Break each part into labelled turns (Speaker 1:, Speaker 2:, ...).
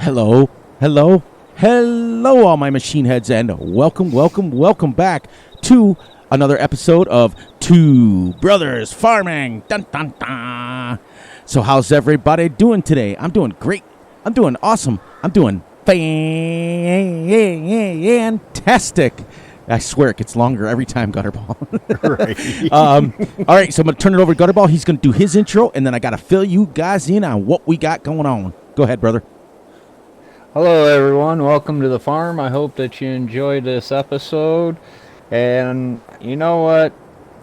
Speaker 1: Hello, hello, hello, all my machine heads, and welcome back to another episode of Two Brothers Farming. Dun, dun, dun. So how's everybody doing today? I'm doing great. I'm doing awesome. I'm doing fantastic. I swear it gets longer every time, Gutterball.
Speaker 2: Right.
Speaker 1: All right, so I'm going to turn it over to Gutterball. He's going to do his intro, and then I got to fill you guys in on what we got going on. Go ahead, brother.
Speaker 2: Hello, everyone. Welcome to the farm. I hope that you enjoyed this episode. And you know what?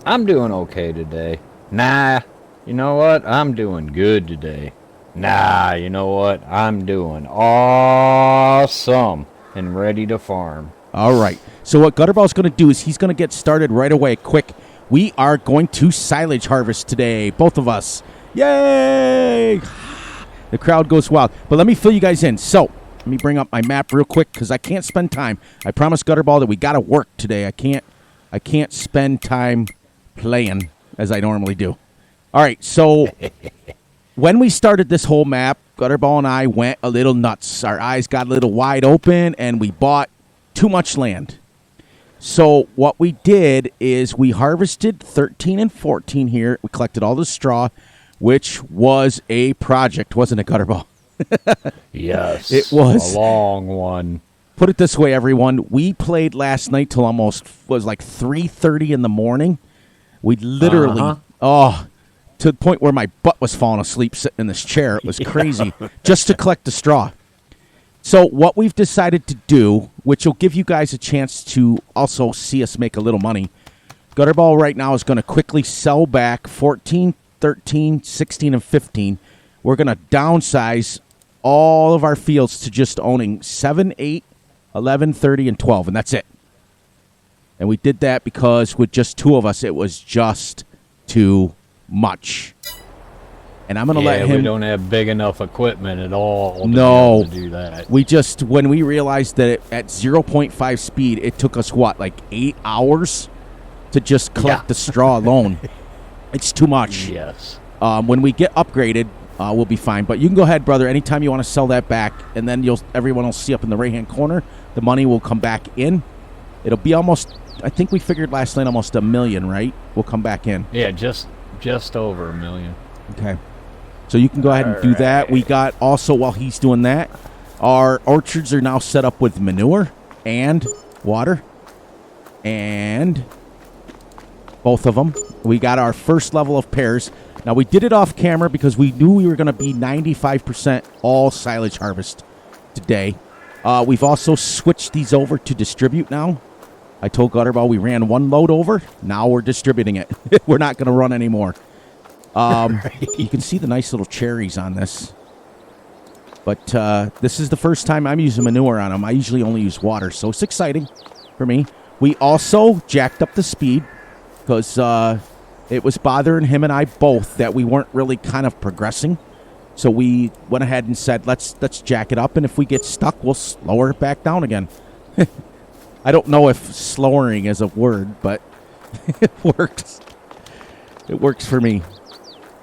Speaker 2: I'm doing okay today. Nah, you know what? I'm doing good today. Nah, you know what? I'm doing awesome and ready to farm.
Speaker 1: All right. So what Gutterball's going to do is he's going to get started right away, quick. We are going to silage harvest today, both of us. Yay! The crowd goes wild. But let me fill you guys in. So let me bring up my map real quick because I can't spend time. I promised Gutterball that we got to work today. I can't spend time playing as I normally do. All right. So when we started this whole map, Gutterball and I went a little nuts. Our eyes got a little wide open, and we bought too much land. So what we did is we harvested 13 and 14 here. We collected all the straw, which was a project, wasn't it, Gutterball?
Speaker 2: Yes.
Speaker 1: It was
Speaker 2: a long one.
Speaker 1: Put it this way, everyone. We played last night till almost was like 3:30 in the morning. We literally, to the point where my butt was falling asleep sitting in this chair. It was crazy just to collect the straw. So what we've decided to do, which will give you guys a chance to also see us make a little money, Gutterball right now is going to quickly sell back 14, 13, 16, and 15. We're going to downsize all of our fields to just owning 7, 8, 11, 30, and 12, and that's it. And we did that because with just two of us, it was just too much. And I'm going to let him...
Speaker 2: we don't have big enough equipment at all to be
Speaker 1: No.
Speaker 2: able to do that.
Speaker 1: We just, when we realized that at 0.5 speed, it took us, like 8 hours to just collect the straw alone. It's too much.
Speaker 2: Yes.
Speaker 1: When we get upgraded, we'll be fine. But you can go ahead, brother, anytime you want to sell that back, and then everyone will see up in the right-hand corner, the money will come back in. It'll be almost, I think we figured last night, almost $1 million, right? Will come back in.
Speaker 2: Yeah, just over $1 million.
Speaker 1: Okay. So you can go ahead and do that. We got also, while he's doing that, our orchards are now set up with manure and water. And both of them. We got our first level of pears. Now, we did it off camera because we knew we were going to be 95% all silage harvest today. We've also switched these over to distribute now. I told Gutterball we ran one load over. Now we're distributing it. We're not going to run anymore. You can see the nice little cherries on this. But this is the first time I'm using manure on them. I usually only use water, so it's exciting for me. We also jacked up the speed because it was bothering him and I both that we weren't really kind of progressing. So we went ahead and said, let's jack it up, and if we get stuck, we'll slow it back down again. I don't know if slowing is a word, but it works. It works for me.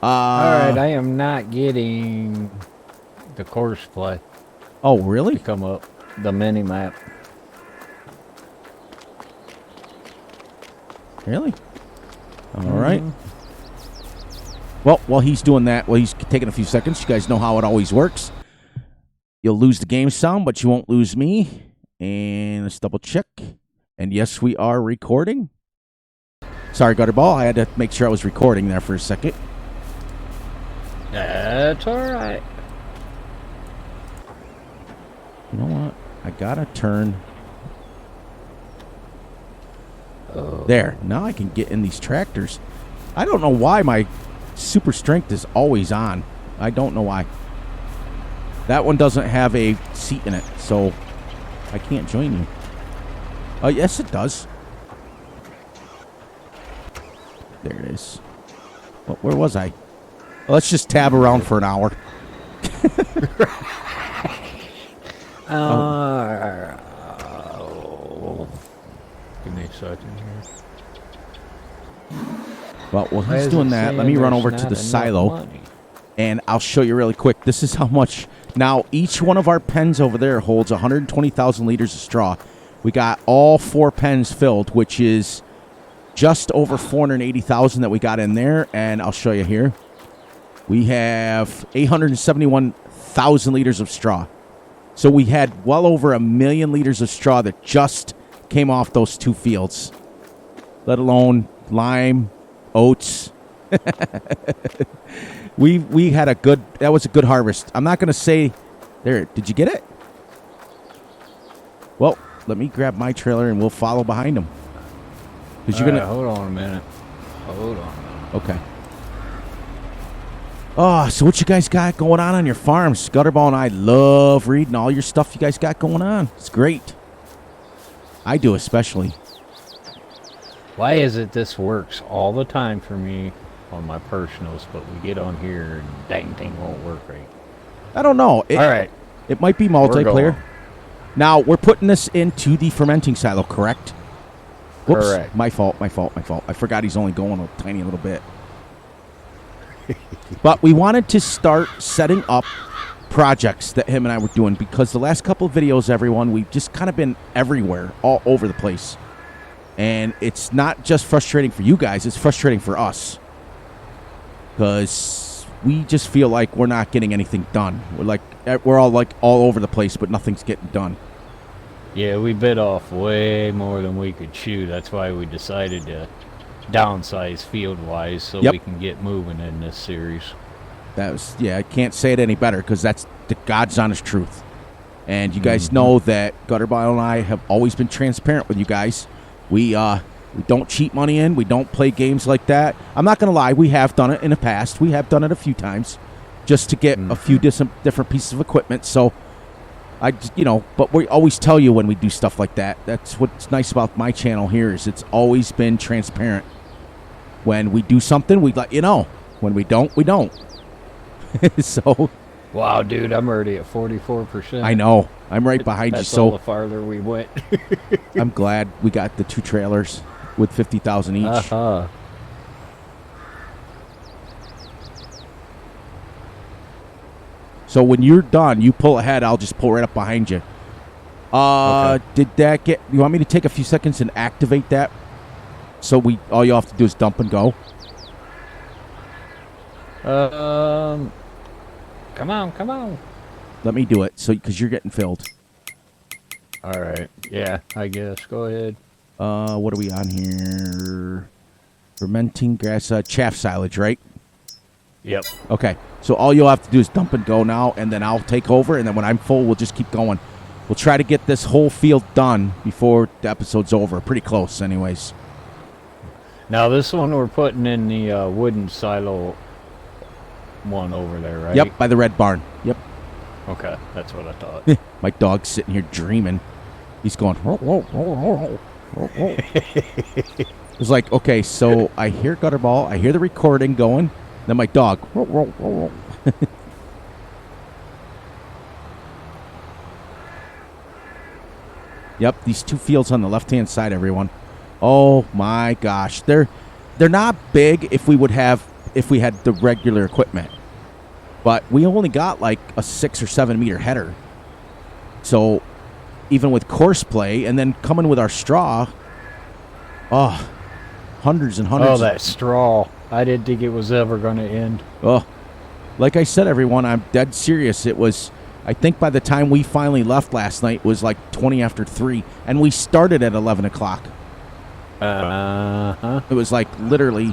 Speaker 2: All right, I am not getting the course play.
Speaker 1: Oh, really?
Speaker 2: To come up, the mini map.
Speaker 1: Really? All right. Well, while he's doing that, while he's taking a few seconds, you guys know how it always works. You'll lose the game sound, but you won't lose me. And let's double check. And yes, we are recording. Sorry, Gutterball. I had to make sure I was recording there for a second.
Speaker 2: That's all right.
Speaker 1: You know what? I gotta turn. There. Now I can get in these tractors. I don't know why my super strength is always on. I don't know why. That one doesn't have a seat in it, so I can't join you. Oh, yes, it does. There it is. Where was I? Well, let's just tab around for an hour.
Speaker 2: Give me a second here.
Speaker 1: Well, while he's doing that, let me run over to the silo, and I'll show you really quick. This is how much Now, each one of our pens over there holds 120,000 liters of straw. We got all 4 pens filled, which is just over 480,000 that we got in there. And I'll show you here. We have 871,000 liters of straw. So we had well over 1 million liters of straw that just came off those 2 fields, let alone lime, oats. We had that was a good harvest. I'm not going to say, there, did you get it? Well, let me grab my trailer and we'll follow behind them. Because you're going to...
Speaker 2: Hold on a minute. Hold on.
Speaker 1: Okay. Oh, so what you guys got going on your farms? Gutterball and I love reading all your stuff you guys got going on. It's great. I do especially.
Speaker 2: Why is it this works all the time for me on my personals, but we get on here and dang thing won't work right?
Speaker 1: I don't know.
Speaker 2: All right.
Speaker 1: It might be multiplayer. Now, we're putting this into the fermenting silo, correct? Whoops.
Speaker 2: Correct.
Speaker 1: My fault. I forgot he's only going a tiny little bit. But we wanted to start setting up projects that him and I were doing because the last couple of videos, everyone, we've just kind of been everywhere, all over the place. And it's not just frustrating for you guys, it's frustrating for us. Because we just feel like we're not getting anything done. We're all all over the place, but nothing's getting done.
Speaker 2: Yeah, we bit off way more than we could chew. That's why we decided to downsize field-wise so we can get moving in this series.
Speaker 1: I can't say it any better because that's the God's honest truth. And you guys know that Gutterball and I have always been transparent with you guys. We don't cheat money in. We don't play games like that. I'm not going to lie. We have done it in the past. We have done it a few times just to get a few different pieces of equipment. So, but we always tell you when we do stuff like that. That's what's nice about my channel here is it's always been transparent. When we do something, we let you know. When we don't, we don't. So.
Speaker 2: Wow, dude, I'm already at 44%.
Speaker 1: I know. I'm right behind you. So
Speaker 2: all the farther we went.
Speaker 1: I'm glad we got the 2 trailers with 50,000 each.
Speaker 2: Uh-huh.
Speaker 1: So when you're done, you pull ahead. I'll just pull right up behind you. Okay. Did that get... You want me to take a few seconds and activate that? So all you have to do is dump and go?
Speaker 2: Come on.
Speaker 1: Let me do it, because you're getting filled.
Speaker 2: All right. Yeah, I guess. Go ahead.
Speaker 1: What are we on here? Fermenting grass, chaff silage, right?
Speaker 2: Yep.
Speaker 1: Okay. So all you'll have to do is dump and go now, and then I'll take over, and then when I'm full, we'll just keep going. We'll try to get this whole field done before the episode's over. Pretty close, anyways.
Speaker 2: Now, this one we're putting in the wooden silo one over there, right?
Speaker 1: Yep, by the red barn. Yep.
Speaker 2: Okay, that's what I thought.
Speaker 1: My dog's sitting here dreaming. He's going, It's like, okay, so I hear Gutterball, I hear the recording going, then my dog. Yep, these 2 fields on the left-hand side, everyone. Oh my gosh, they're not big if we had the regular equipment, but we only got like a 6 or 7 meter header. So even with course play and then coming with our straw, hundreds and hundreds.
Speaker 2: Oh, that straw! I didn't think it was ever going to end.
Speaker 1: Oh, like I said, everyone, I'm dead serious. It was. I think by the time we finally left last night, it was like 20 after 3, and we started at 11 o'clock.
Speaker 2: Uh-huh.
Speaker 1: It was like literally,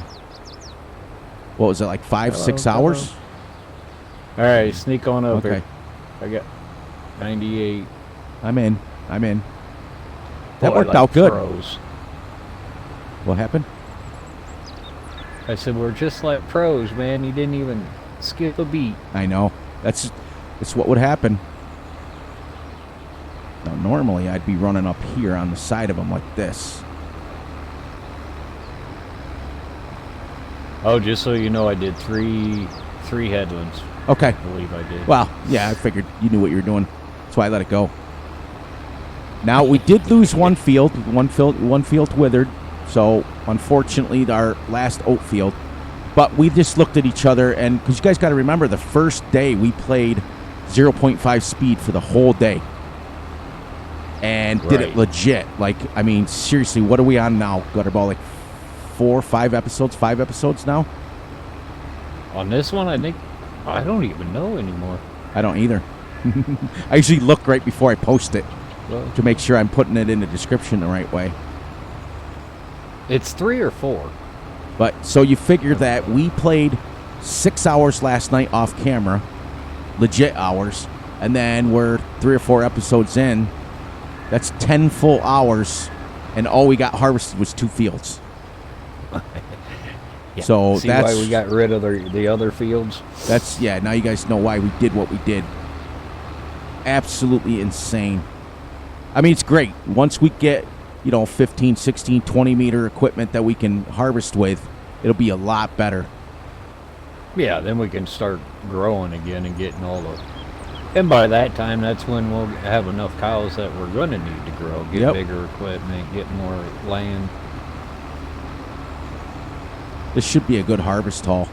Speaker 1: what was it, like 5-6 hours?
Speaker 2: All right, sneak on over.
Speaker 1: Okay.
Speaker 2: I got 98.
Speaker 1: I'm in. That
Speaker 2: Boy,
Speaker 1: worked
Speaker 2: like
Speaker 1: out good.
Speaker 2: pros.
Speaker 1: What happened?
Speaker 2: I said, we're just like pros, man. You didn't even skip a beat.
Speaker 1: I know. That's what would happen. Now, normally I'd be running up here on the side of them like this.
Speaker 2: Oh, just so you know, I did three headlands.
Speaker 1: Okay.
Speaker 2: I believe I did.
Speaker 1: Well, yeah, I figured you knew what you were doing. That's why I let it go. Now, we did lose one field. One field withered. So, unfortunately, our last oat field. But we just looked at each other, and because you guys got to remember, the first day we played 0.5 speed for the whole day. And did it
Speaker 2: Right.
Speaker 1: legit. Like, I mean, seriously, what are we on now? Gutterball, like 5 episodes now?
Speaker 2: On this one, I think, I don't even know anymore.
Speaker 1: I don't either. I usually look right before I post it
Speaker 2: Well,
Speaker 1: to make sure I'm putting it in the description the right way.
Speaker 2: it's 3 or 4.
Speaker 1: But so you figure that we played 6 hours last night off camera, legit hours, and then we're 3 or 4 episodes in. That's 10 full hours, and all we got harvested was 2 fields.
Speaker 2: Yeah.
Speaker 1: So
Speaker 2: See
Speaker 1: that's
Speaker 2: why we got rid of the other fields?
Speaker 1: That's, yeah, now you guys know why we did what we did. Absolutely insane. I mean, it's great. Once we get, 15, 16, 20 meter equipment that we can harvest with, it'll be a lot better.
Speaker 2: Yeah, then we can start growing again and getting all the... And by that time, that's when we'll have enough cows that we're going to need to grow. Get
Speaker 1: Yep.
Speaker 2: bigger equipment, get more land.
Speaker 1: This should be a good harvest haul.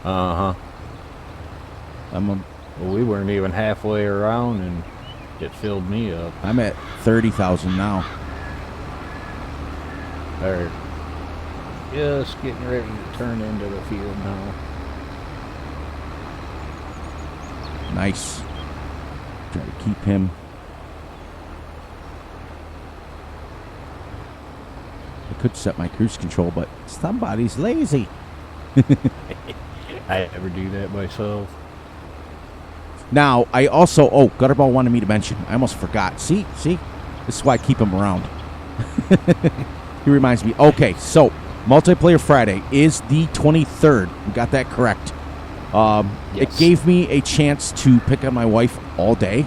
Speaker 2: Uh-huh.
Speaker 1: I'm
Speaker 2: Well, we weren't even halfway around, and it filled me up.
Speaker 1: at 30,000 now.
Speaker 2: They're just getting ready to turn into the field now.
Speaker 1: Nice. Try to keep him. I could set my cruise control, but somebody's lazy.
Speaker 2: I never do that myself.
Speaker 1: Now, I also... Oh, Gutterball wanted me to mention. I almost forgot. See? This is why I keep him around. He reminds me. Okay, so, Multiplayer Friday is the 23rd. We got that correct. It
Speaker 2: Yes.
Speaker 1: gave me a chance to pick on my wife all day.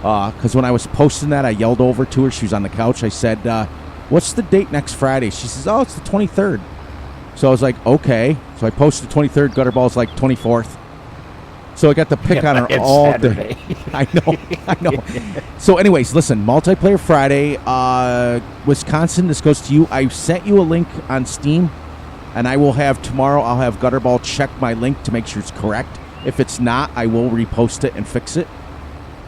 Speaker 1: Because when I was posting that, I yelled over to her. She was on the couch. I said, what's the date next Friday? She says, oh, it's the 23rd. So I was like, okay. So I posted the 23rd. Gutterball's like 24th. So I got to pick on her
Speaker 2: It's
Speaker 1: all
Speaker 2: Saturday.
Speaker 1: day. I know. So anyways, listen, Multiplayer Friday, Wisconsin, this goes to you. I sent you a link on Steam, and I will have tomorrow, I'll have Gutterball check my link to make sure it's correct. If it's not, I will repost it and fix it.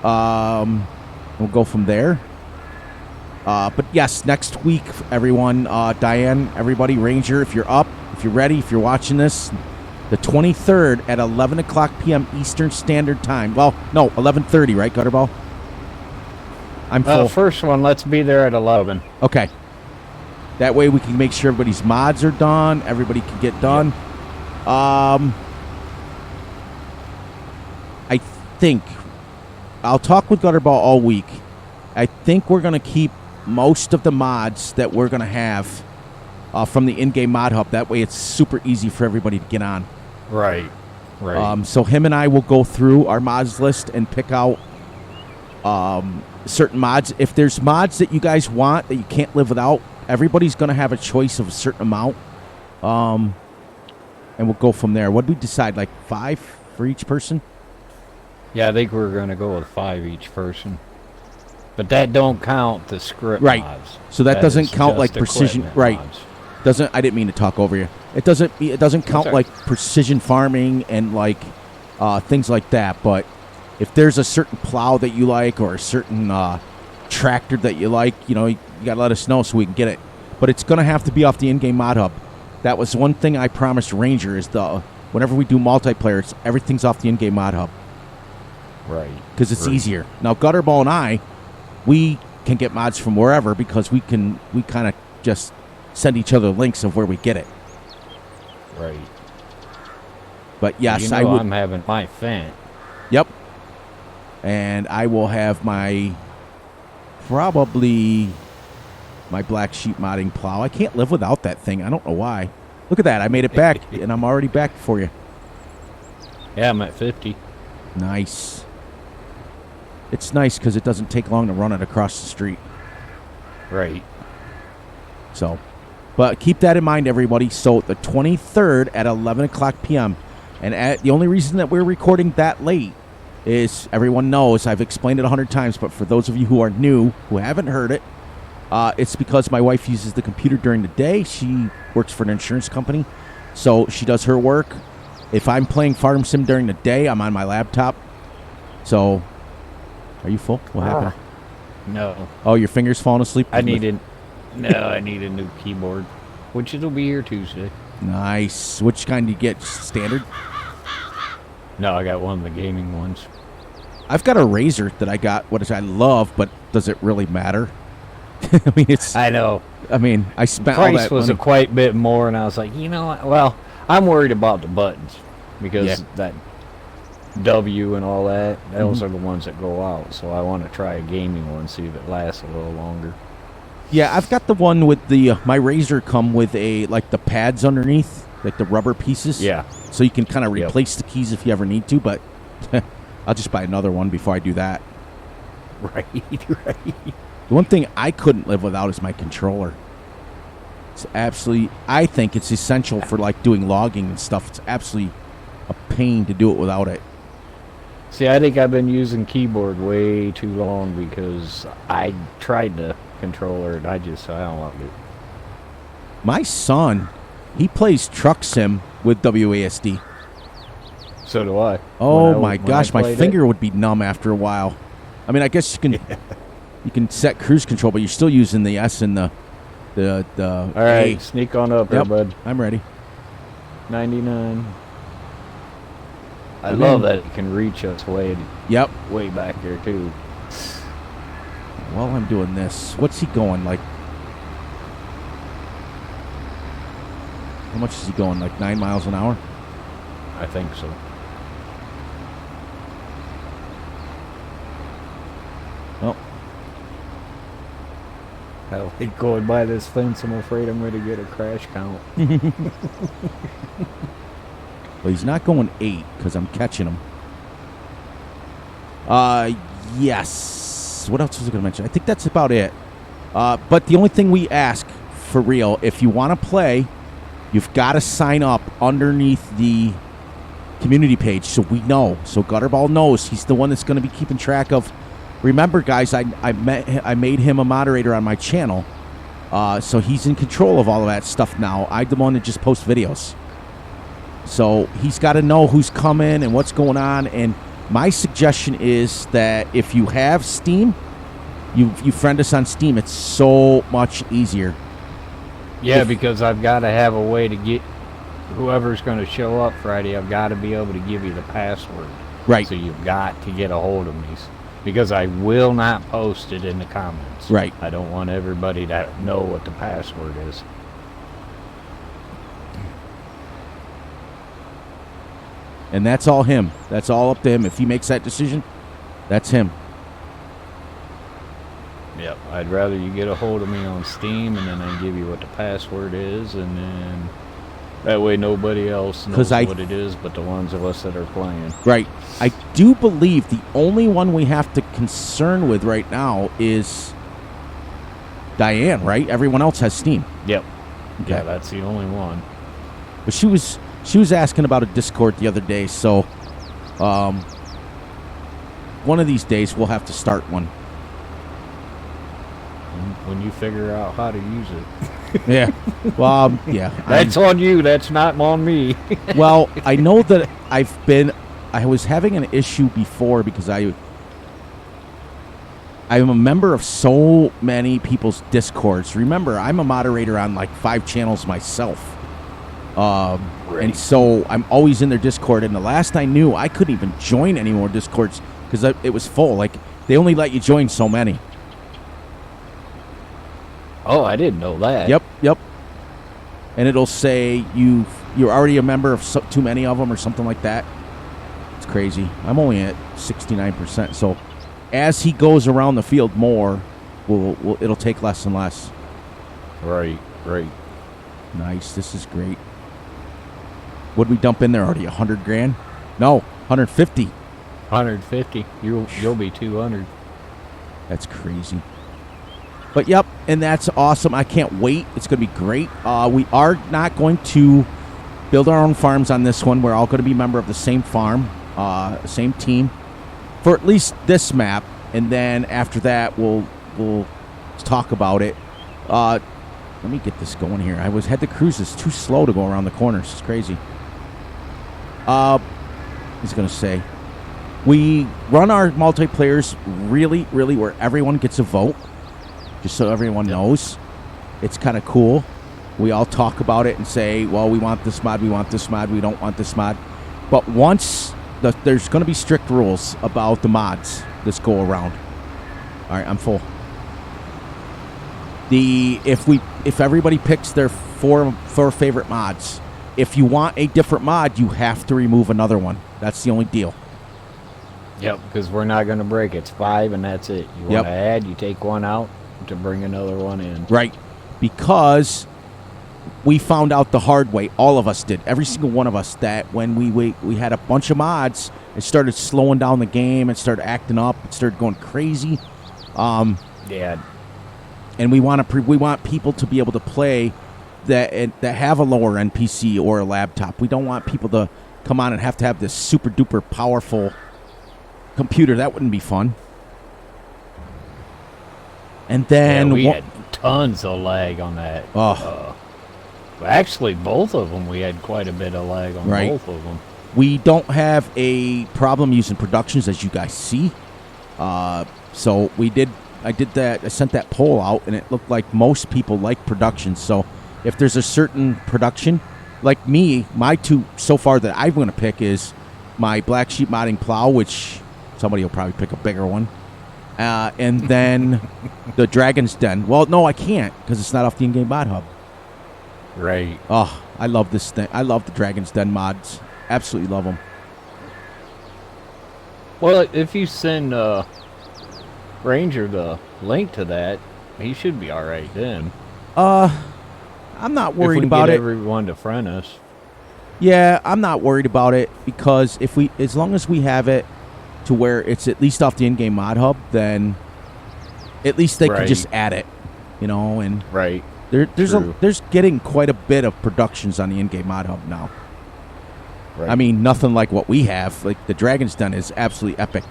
Speaker 1: We'll go from there. But yes, next week, everyone, Diane, everybody, Ranger, if you're up, if you're ready, if you're watching this, the 23rd at 11 o'clock p.m. Eastern Standard Time. Well, no, 11:30, right, Gutterball? I'm full.
Speaker 2: First one, let's be there at 11.
Speaker 1: Okay. That way we can make sure everybody's mods are done. Everybody can get done. Yep. I think I'll talk with Gutterball all week. I think we're going to keep most of the mods that we're going to have from the in-game mod hub. That way it's super easy for everybody to get on.
Speaker 2: Right.
Speaker 1: So him and I will go through our mods list and pick out certain mods. If there's mods that you guys want that you can't live without, everybody's going to have a choice of a certain amount. And we'll go from there. What did we decide, like 5 for each person?
Speaker 2: Yeah, I think we're going to go with 5 each person. But that don't count the script
Speaker 1: Right.
Speaker 2: mods.
Speaker 1: So that doesn't
Speaker 2: is
Speaker 1: count
Speaker 2: just
Speaker 1: like precision.
Speaker 2: equipment
Speaker 1: Right.
Speaker 2: mods.
Speaker 1: I didn't mean to talk over you. It doesn't count
Speaker 2: all right.
Speaker 1: like precision farming and like things like that. But if there's a certain plow that you like or a certain tractor that you like, you gotta let us know so we can get it. But it's gonna have to be off the in-game mod hub. That was one thing I promised Ranger is whenever we do multiplayer, everything's off the in-game mod hub
Speaker 2: Right.
Speaker 1: because it's
Speaker 2: Right.
Speaker 1: easier. Now Gutterball and I, we can get mods from wherever because we kind of just send each other links of where we get it.
Speaker 2: Right.
Speaker 1: But yes,
Speaker 2: you know
Speaker 1: I would.
Speaker 2: I'm having my Fent.
Speaker 1: Yep. And I will have probably my black sheep modding plow. I can't live without that thing. I don't know why. Look at that. I made it back, and I'm already back for you.
Speaker 2: Yeah, I'm at 50.
Speaker 1: Nice. It's nice because it doesn't take long to run it across the street.
Speaker 2: Right.
Speaker 1: So, but keep that in mind, everybody. So the 23rd at 11 o'clock p.m. And the only reason that we're recording that late is everyone knows, I've explained it 100 times, but for those of you who are new, who haven't heard it, it's because my wife uses the computer during the day. She works for an insurance company, so she does her work. If I'm playing Farm Sim during the day, I'm on my laptop. So, are you full? What happened?
Speaker 2: No.
Speaker 1: Oh, your finger's falling asleep?
Speaker 2: I need a new keyboard, which it'll be here Tuesday.
Speaker 1: Nice. Which kind do you get? Standard?
Speaker 2: No, I got one of the gaming ones.
Speaker 1: I've got a Razer that I got, which I love, but does it really matter? I mean,
Speaker 2: I know.
Speaker 1: I mean, I spent
Speaker 2: Price
Speaker 1: all that
Speaker 2: was
Speaker 1: money.
Speaker 2: a quite bit more, and I was like, you know what? Well, I'm worried about the buttons because that W and all that, those are the ones that go out. So I want to try a gaming one, see if it lasts a little longer.
Speaker 1: Yeah, I've got the one with the my Razer come with the pads underneath, like the rubber pieces.
Speaker 2: Yeah.
Speaker 1: So you can kind of replace the keys if you ever need to, but I'll just buy another one before I do that.
Speaker 2: Right.
Speaker 1: The one thing I couldn't live without is my controller. It's absolutely, I think it's essential for like doing logging and stuff. It's absolutely a pain to do it without it.
Speaker 2: See, I think I've been using keyboard way too long because I tried the controller and I don't want it.
Speaker 1: My son, he plays Truck Sim with WASD.
Speaker 2: So do I.
Speaker 1: Oh my gosh, my finger would be numb after a while. I mean, I guess you can you can set cruise control, but you're still using the S and the
Speaker 2: All right,
Speaker 1: A.
Speaker 2: sneak on up there, bud.
Speaker 1: I'm ready.
Speaker 2: 99. I love that it can reach us way back there too.
Speaker 1: While I'm doing this, what's he going like? How much is he going? Like 9 miles an hour?
Speaker 2: I think so.
Speaker 1: Well,
Speaker 2: I like going by this fence. I'm afraid I'm going to get a crash count.
Speaker 1: well, he's not going 8 because I'm catching him. Yes. What else was I going to mention? I think that's about it. But the only thing we ask for real, if you want to play, you've got to sign up underneath the community page so we know. So Gutterball knows he's the one that's going to be keeping track of. Remember, guys, I made him a moderator on my channel, so he's in control of all of that stuff now. I'm the one that just posts videos. So he's got to know who's coming and what's going on. And my suggestion is that if you have Steam, you friend us on Steam. It's so much easier.
Speaker 2: Yeah, because I've got to have a way to get whoever's going to show up Friday. I've got to be able to give you the password.
Speaker 1: Right.
Speaker 2: So you've got to get a hold of me. Because I will not post it in the comments.
Speaker 1: Right.
Speaker 2: I don't want everybody to know what the password is.
Speaker 1: And that's all him. That's all up to him. If he makes that decision, that's him.
Speaker 2: Yep. I'd rather you get a hold of me on Steam and then I give you what the password is, and then that way nobody else knows what it is but the ones of us that are playing.
Speaker 1: Right. I do believe the only one we have to concern with right now is Diane, right? Everyone else has Steam.
Speaker 2: Yep.
Speaker 1: Okay.
Speaker 2: Yeah, that's the only one.
Speaker 1: But she was asking about a Discord the other day, so one of these days we'll have to start one.
Speaker 2: When you figure out how to use it.
Speaker 1: Yeah. Well, yeah.
Speaker 2: That's on you. That's not on me.
Speaker 1: Well, I know that I was having an issue before because I am a member of so many people's Discords. Remember, I'm a moderator on like 5 channels myself. And so I'm always in their Discord. And the last I knew, I couldn't even join any more Discords because it was full. Like, they only let you join so many.
Speaker 2: Oh, I didn't know that.
Speaker 1: Yep. And it'll say you're already a member of too many of them or something like that. It's crazy. I'm only at 69%. So as he goes around the field more, it'll take less and less.
Speaker 2: Right.
Speaker 1: Nice. This is great. What'd we dump in there already? 100 grand? No, 150.
Speaker 2: 150. You'll be 200.
Speaker 1: That's crazy. But yep, and that's awesome. I can't wait. It's going to be great. We are not going to build our own farms on this one. We're all going to be a member of the same farm, same team, for at least this map. And then after that, we'll talk about it. Let me get this going here. Had the cruise is too slow to go around the corners. It's crazy. I was going to say, we run our multiplayers really, really where everyone gets a vote, just so everyone knows. It's kind of cool. We all talk about it and say, well, we want this mod, we want this mod, we don't want this mod. But once there's going to be strict rules about the mods this go around. All right, I'm full. If everybody picks their four favorite mods, if you want a different mod, you have to remove another one. That's the only deal.
Speaker 2: Yep, because we're not going to break it. It's 5 and that's it. You want to add, you take one out to bring another one in.
Speaker 1: Right, because we found out the hard way. All of us did. Every single one of us. That when we had a bunch of mods, it started slowing down the game. It started acting up. It started going crazy.
Speaker 2: Yeah.
Speaker 1: And we want people to be able to play that have a lower end PC or a laptop. We don't want people to come on and have to have this super duper powerful computer. That wouldn't be fun. And then
Speaker 2: we had tons of lag on that. Actually, both of them, we had quite a bit of lag on both of them.
Speaker 1: We don't have a problem using productions, as you guys see. So I did that. I sent that poll out, and it looked like most people like productions. So if there's a certain production, like me, my two so far that I'm going to pick is my Black Sheep Modding Plow, which somebody will probably pick a bigger one. And then the Dragon's Den. Well, no, I can't because it's not off the in-game mod hub.
Speaker 2: Right.
Speaker 1: Oh, I love this thing. I love the Dragon's Den mods. Absolutely love them.
Speaker 2: Well, if you send Ranger the link to that, he should be all right then.
Speaker 1: I'm not worried about it.
Speaker 2: Everyone to friend us.
Speaker 1: Yeah, I'm not worried about it because as long as we have it to where it's at least off the in-game mod hub, then at least they can just add it, and there's getting quite a bit of productions on the in-game mod hub now. Right. I mean, nothing like what we have. Like the Dragon's Den is absolutely epic.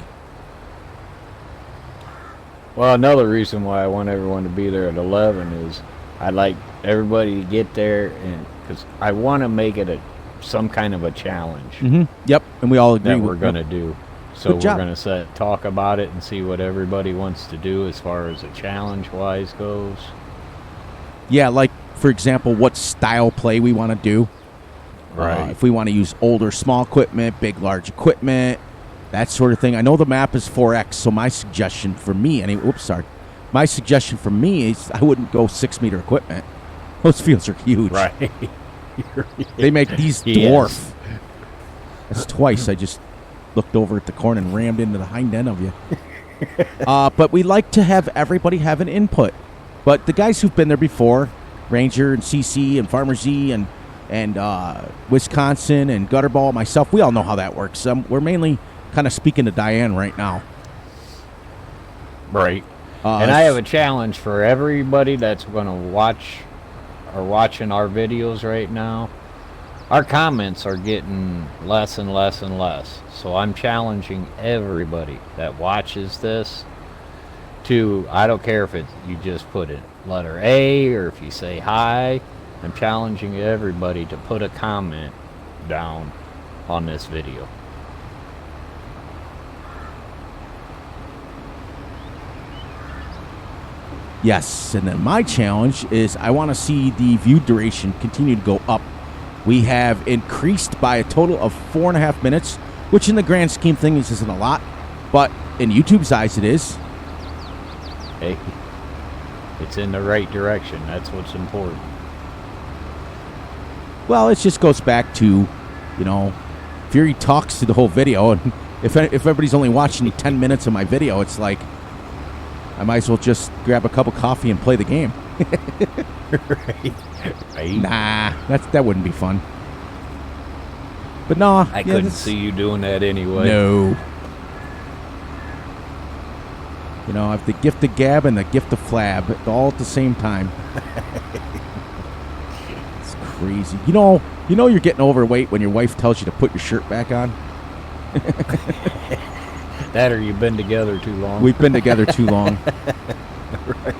Speaker 2: Well, another reason why I want everyone to be there at 11 is I'd like everybody to get there, and because I want to make it some kind of a challenge.
Speaker 1: Mm-hmm. Yep, and we all agree
Speaker 2: that we're going to do. So we're going to talk about it and see what everybody wants to do as far as a challenge-wise goes.
Speaker 1: Yeah, like, for example, what style play we want to do.
Speaker 2: Right.
Speaker 1: If we want to use older, small equipment, big, large equipment, that sort of thing. I know the map is 4X, so my suggestion for me, my suggestion for me is I wouldn't go 6-meter equipment. Those fields are huge.
Speaker 2: Right.
Speaker 1: They make these dwarf. That's twice I just looked over at the corn and rammed into the hind end of you. But we like to have everybody have an input. But the guys who've been there before, Ranger and CC and Farmer Z and Wisconsin and Gutterball, myself, we all know how that works. We're mainly kind of speaking to Diane right now.
Speaker 2: Right. And I have a challenge for everybody that's going to watch or watching our videos right now. Our comments are getting less and less and less. So I'm challenging everybody that watches this to, I don't care if you just put it letter A or if you say hi. I'm challenging everybody to put a comment down on this video.
Speaker 1: Yes, and then my challenge is I want to see the view duration continue to go up. We have increased by a total of 4.5 minutes, which in the grand scheme of things isn't a lot, but in YouTube's eyes it is.
Speaker 2: Hey, it's in the right direction. That's what's important.
Speaker 1: Well, it just goes back to, Fury talks to the whole video, and if everybody's only watching 10 minutes of my video, it's like, I might as well just grab a cup of coffee and play the game.
Speaker 2: Right.
Speaker 1: Nah, that wouldn't be fun. But no.
Speaker 2: I couldn't see you doing that anyway.
Speaker 1: No. I have the gift of gab and the gift of flab all at the same time. It's crazy. You're getting overweight when your wife tells you to put your shirt back on.
Speaker 2: That or you've been together too long.
Speaker 1: We've been together too long.
Speaker 2: Right.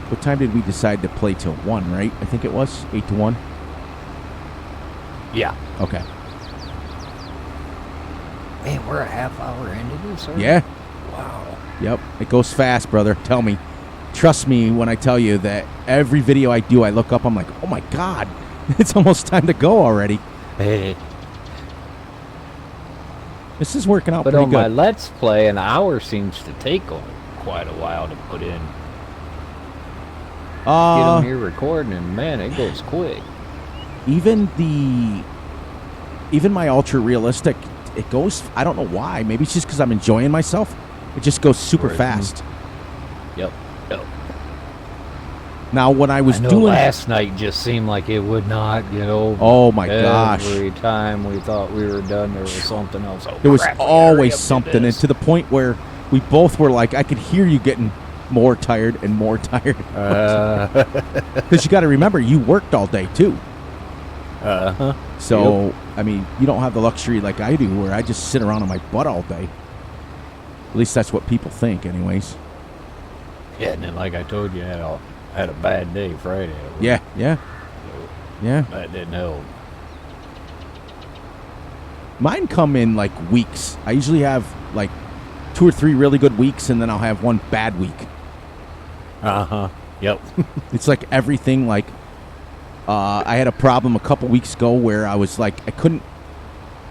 Speaker 1: What time did we decide to play till 1, right? I think it was 8 to 1.
Speaker 2: Yeah.
Speaker 1: Okay.
Speaker 2: Man, we're a half hour into this already?
Speaker 1: Yeah.
Speaker 2: Wow.
Speaker 1: Yep. It goes fast, brother. Tell me. Trust me when I tell you that every video I do, I look up, I'm like, oh my God, it's almost time to go already.
Speaker 2: Hey.
Speaker 1: This is working out
Speaker 2: But
Speaker 1: pretty
Speaker 2: on
Speaker 1: good.
Speaker 2: my Let's Play, an hour seems to take quite a while to put in. Get them here recording, and man, it goes quick.
Speaker 1: Even my ultra realistic, it goes, I don't know why. Maybe it's just because I'm enjoying myself. It just goes super fast.
Speaker 2: Yep.
Speaker 1: Now, when I was
Speaker 2: I know
Speaker 1: doing
Speaker 2: last night just seemed like it would not get over.
Speaker 1: Oh my gosh.
Speaker 2: Every time we thought we were done, there was something else. Oh,
Speaker 1: there was
Speaker 2: crap, we gotta
Speaker 1: always
Speaker 2: hurry up
Speaker 1: something,
Speaker 2: and do
Speaker 1: and to the point where we both were like, I could hear you getting more tired and more tired. Because you got to remember, you worked all day too. So,
Speaker 2: Yep.
Speaker 1: I mean, you don't have the luxury like I do where I just sit around on my butt all day. At least that's what people think, anyways.
Speaker 2: Yeah, and then like I told you, I had a bad day Friday.
Speaker 1: Yeah.
Speaker 2: That didn't help.
Speaker 1: Mine come in like weeks. I usually have like 2 or 3 really good weeks, and then I'll have one bad week.
Speaker 2: Yep.
Speaker 1: It's like everything, like, I had a problem a couple weeks ago where I was like,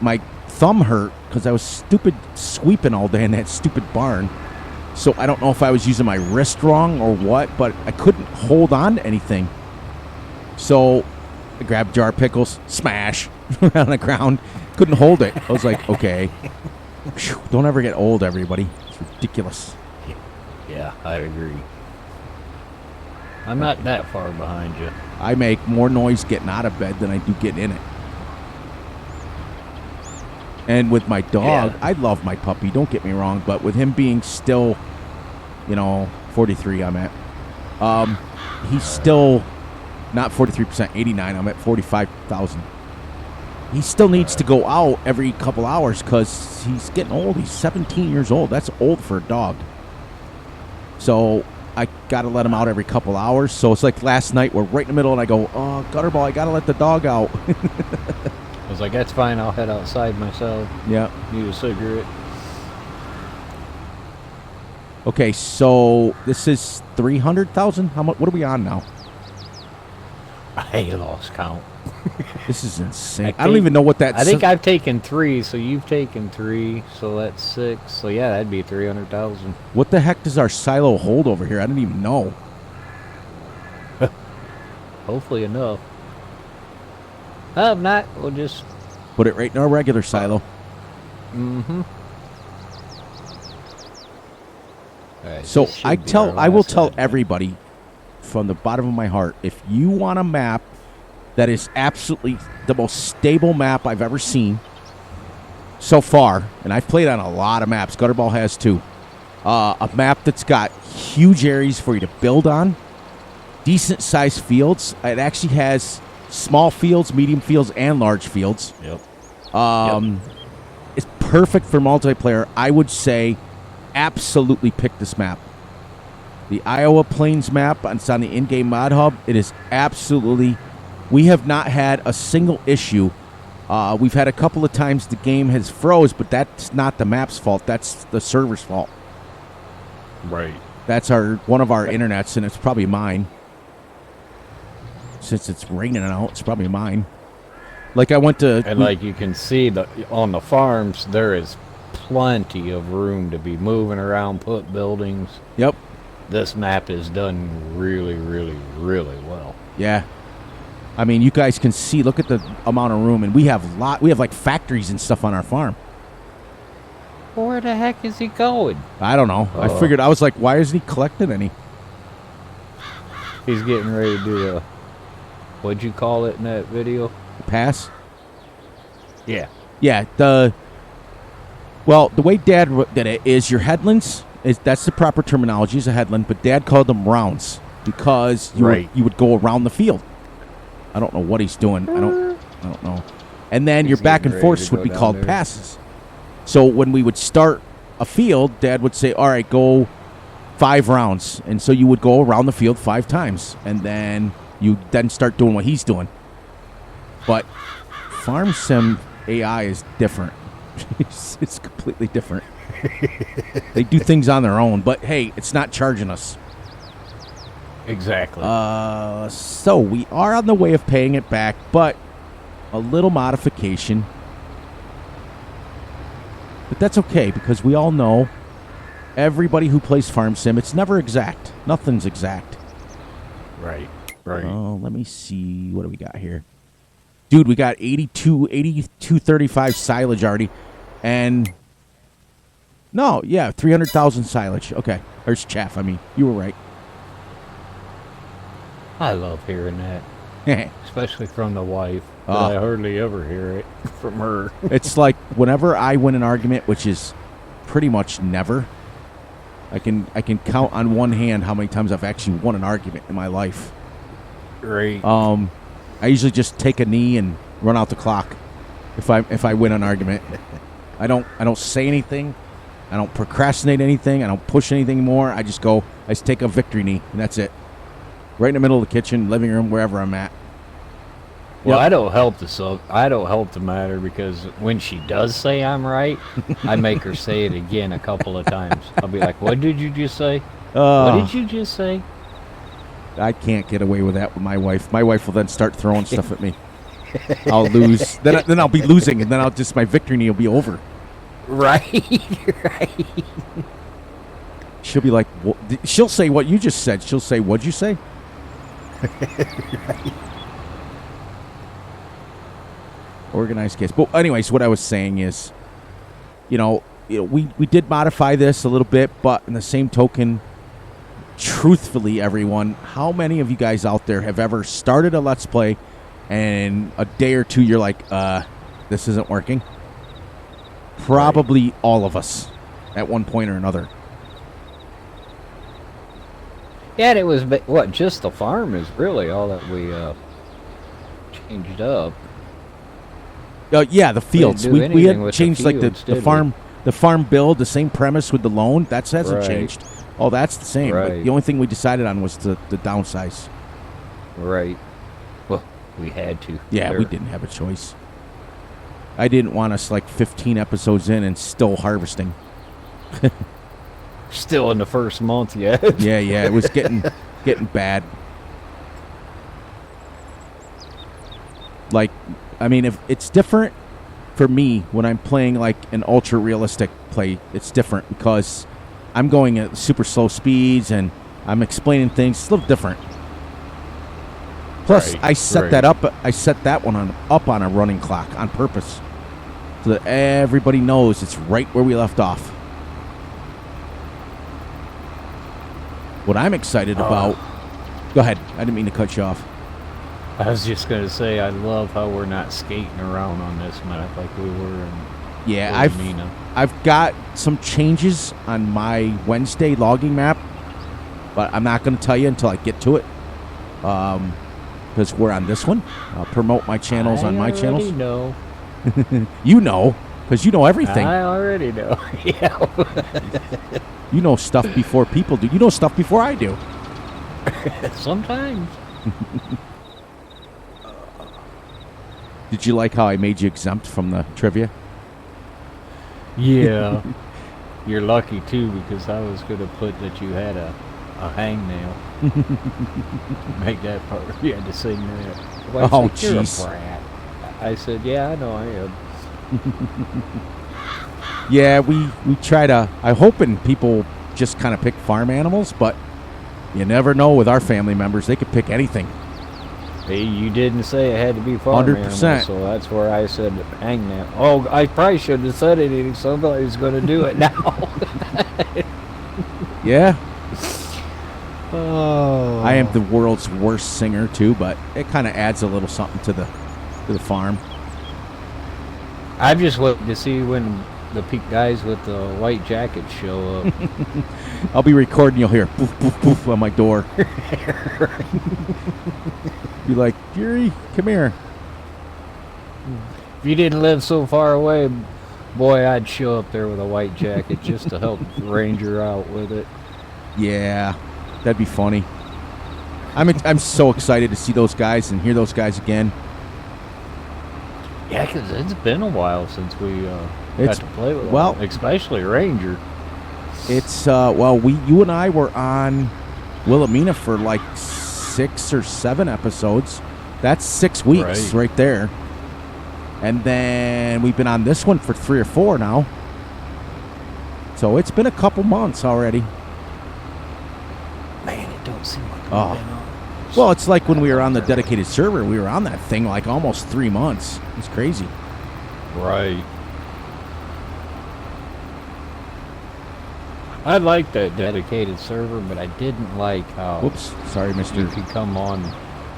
Speaker 1: my thumb hurt because I was stupid sweeping all day in that stupid barn. So I don't know if I was using my wrist wrong or what, but I couldn't hold on to anything. So I grabbed a jar of pickles, smash, on the ground. Couldn't hold it. I was like, okay. Whew, don't ever get old, everybody. It's ridiculous.
Speaker 2: Yeah, I agree. I'm not that far behind you.
Speaker 1: I make more noise getting out of bed than I do getting in it. And with my dog, I love my puppy, don't get me wrong, but with him being still, 43 I'm at, he's still not 43%, 89, I'm at 45,000. He still needs to go out every couple hours because he's getting old. He's 17 years old. That's old for a dog. So I got to let him out every couple hours. So it's like last night, we're right in the middle, and I go, oh, Gutterball, I got to let the dog out.
Speaker 2: I was like, that's fine, I'll head outside myself.
Speaker 1: Yeah.
Speaker 2: Need a cigarette.
Speaker 1: Okay, so this is 300,000? How much? What are we on now?
Speaker 2: I lost count.
Speaker 1: This is insane. I don't even know what that
Speaker 2: I think I've taken 3, so you've taken 3, so that's 6. So yeah, that'd be 300,000.
Speaker 1: What the heck does our silo hold over here? I don't even know.
Speaker 2: Hopefully enough. If not, we'll just
Speaker 1: put it right in our regular silo.
Speaker 2: Mm-hmm. Right,
Speaker 1: so I will tell
Speaker 2: segment.
Speaker 1: everybody from the bottom of my heart, if you want a map that is absolutely the most stable map I've ever seen so far, and I've played on a lot of maps, Gutterball has too, a map that's got huge areas for you to build on, decent sized fields. It actually has small fields, medium fields, and large fields.
Speaker 2: Yep.
Speaker 1: It's perfect for multiplayer. I would say absolutely pick this map. The Iowa Plains map, it's on the in-game mod hub. It is absolutely... We have not had a single issue. We've had a couple of times the game has froze, but that's not the map's fault. That's the server's fault.
Speaker 2: Right.
Speaker 1: That's one of our internets, and it's probably mine. Since it's raining out, it's probably mine. Like I went to...
Speaker 2: And like you can see, on the farms, there is plenty of room to be moving around, put buildings.
Speaker 1: Yep.
Speaker 2: This map is done really, really, really well.
Speaker 1: Yeah. I mean, you guys can see, look at the amount of room, and we have like factories and stuff on our farm.
Speaker 2: Where the heck is he going?
Speaker 1: I don't know. I figured, I was like, why isn't he collecting any?
Speaker 2: He's getting ready to do a, what'd you call it in that video?
Speaker 1: Pass?
Speaker 2: Yeah.
Speaker 1: Yeah, the way Dad did it is your headlands, that's the proper terminology, is a headland, but Dad called them rounds because you would go around the field. I don't know what he's doing. I don't know. And then your back and forths would be called passes. So when we would start a field, Dad would say, all right, go 5 rounds. And so you would go around the field 5 times. And then you start doing what he's doing. But Farm sim AI is different. It's completely different. They do things on their own, but hey, it's not charging us.
Speaker 2: Exactly.
Speaker 1: So we are on the way of paying it back, but a little modification. But that's okay, because we all know everybody who plays Farm Sim, it's never exact. Nothing's exact.
Speaker 2: Right. Right.
Speaker 1: Oh, let me see. What do we got here? Dude, we got 8235 silage already. And no, yeah, 300,000 silage. Okay. There's chaff. I mean, you were right.
Speaker 2: I love hearing that. Especially from the wife. But I hardly ever hear it from her.
Speaker 1: It's like whenever I win an argument, which is pretty much never, I can count on one hand how many times I've actually won an argument in my life.
Speaker 2: Great.
Speaker 1: I usually just take a knee and run out the clock if I win an argument. I don't say anything. I don't procrastinate anything. I don't push anything more. I just take a victory knee, and that's it. Right in the middle of the kitchen, living room, wherever I'm at.
Speaker 2: Well, I don't help the matter, because when she does say I'm right, I make her say it again a couple of times. I'll be like, "What did you just say? What did you just say?"
Speaker 1: I can't get away with that with my wife. My wife will then start throwing stuff at me. I'll lose. Then I'll be losing, and then my victory knee will be over.
Speaker 2: Right. Right.
Speaker 1: She'll be like, she'll say what you just said. She'll say, "What'd you say?"
Speaker 2: Right.
Speaker 1: Organized case. But anyways, what I was saying is, we did modify this a little bit, but in the same token, truthfully, everyone, how many of you guys out there have ever started a Let's Play and a day or two you're like, this isn't working? Probably all of us at one point or another.
Speaker 2: Yeah, and it was, just the farm is really all that we changed up.
Speaker 1: Yeah, the fields. We had changed
Speaker 2: fields,
Speaker 1: the farm build, the same premise with the loan. That hasn't changed. Oh, that's the same.
Speaker 2: Right.
Speaker 1: But the only thing we decided on was the downsize.
Speaker 2: Right. Well, we had to.
Speaker 1: Yeah, we didn't have a choice. I didn't want us 15 episodes in and still harvesting.
Speaker 2: Still in the first month yet.
Speaker 1: Yeah, it was getting bad. If it's different for me when I'm playing an ultra realistic play, it's different because I'm going at super slow speeds and I'm explaining things. It's a little different. Plus, I set that up. I set that one up on a running clock on purpose so that everybody knows it's right where we left off. What I'm excited about... Go ahead. I didn't mean to cut you off.
Speaker 2: I was just going to say, I love how we're not skating around on this map like we were in...
Speaker 1: Yeah, I've got some changes on my Wednesday logging map, but I'm not going to tell you until I get to it. Because we're on this one. I'll promote my channels on my channels.
Speaker 2: I already know.
Speaker 1: You know, because you know everything.
Speaker 2: I already know. Yeah.
Speaker 1: You know stuff before people do. You know stuff before I do.
Speaker 2: Sometimes.
Speaker 1: Did you like how I made you exempt from the trivia?
Speaker 2: Yeah. You're lucky, too, because I was going to put that you had a hangnail. Make that part. You had to sing that.
Speaker 1: Oh, jeez.
Speaker 2: I said, yeah, I know I am.
Speaker 1: Yeah, we try to... I'm hoping people just kind of pick farm animals, but you never know with our family members. They could pick anything.
Speaker 2: Hey, you didn't say it had to be farm 100%. Animals, so that's where I said hangnail. Oh, I probably shouldn't have said anything. Somebody's going to do it now.
Speaker 1: Yeah.
Speaker 2: Oh.
Speaker 1: I am the world's worst singer too, but it kind of adds a little something to the farm.
Speaker 2: I'm just waiting to see when the guys with the white jackets show up.
Speaker 1: I'll be recording. You'll hear poof, poof, poof on my door. Be like, Jerry, come here.
Speaker 2: If you didn't live so far away, boy, I'd show up there with a white jacket just to help Ranger out with it.
Speaker 1: Yeah, that'd be funny. I'm so excited to see those guys and hear those guys again.
Speaker 2: Yeah, because it's been a while since we got
Speaker 1: It's-
Speaker 2: to play with
Speaker 1: well-
Speaker 2: them, especially Ranger.
Speaker 1: It's you and I were on Wilhelmina for like 6 or 7 episodes. That's 6 weeks right there. And then we've been on this one for 3 or 4 now. So it's been a couple months already.
Speaker 2: Man, it don't seem like we've
Speaker 1: Oh.
Speaker 2: been on.
Speaker 1: Well, it's like when we were on the dedicated server. We were on that thing like almost 3 months. It's crazy.
Speaker 2: Right. I liked that dedicated server, but I didn't like how
Speaker 1: Whoops. Sorry,
Speaker 2: you
Speaker 1: mister.
Speaker 2: could come on.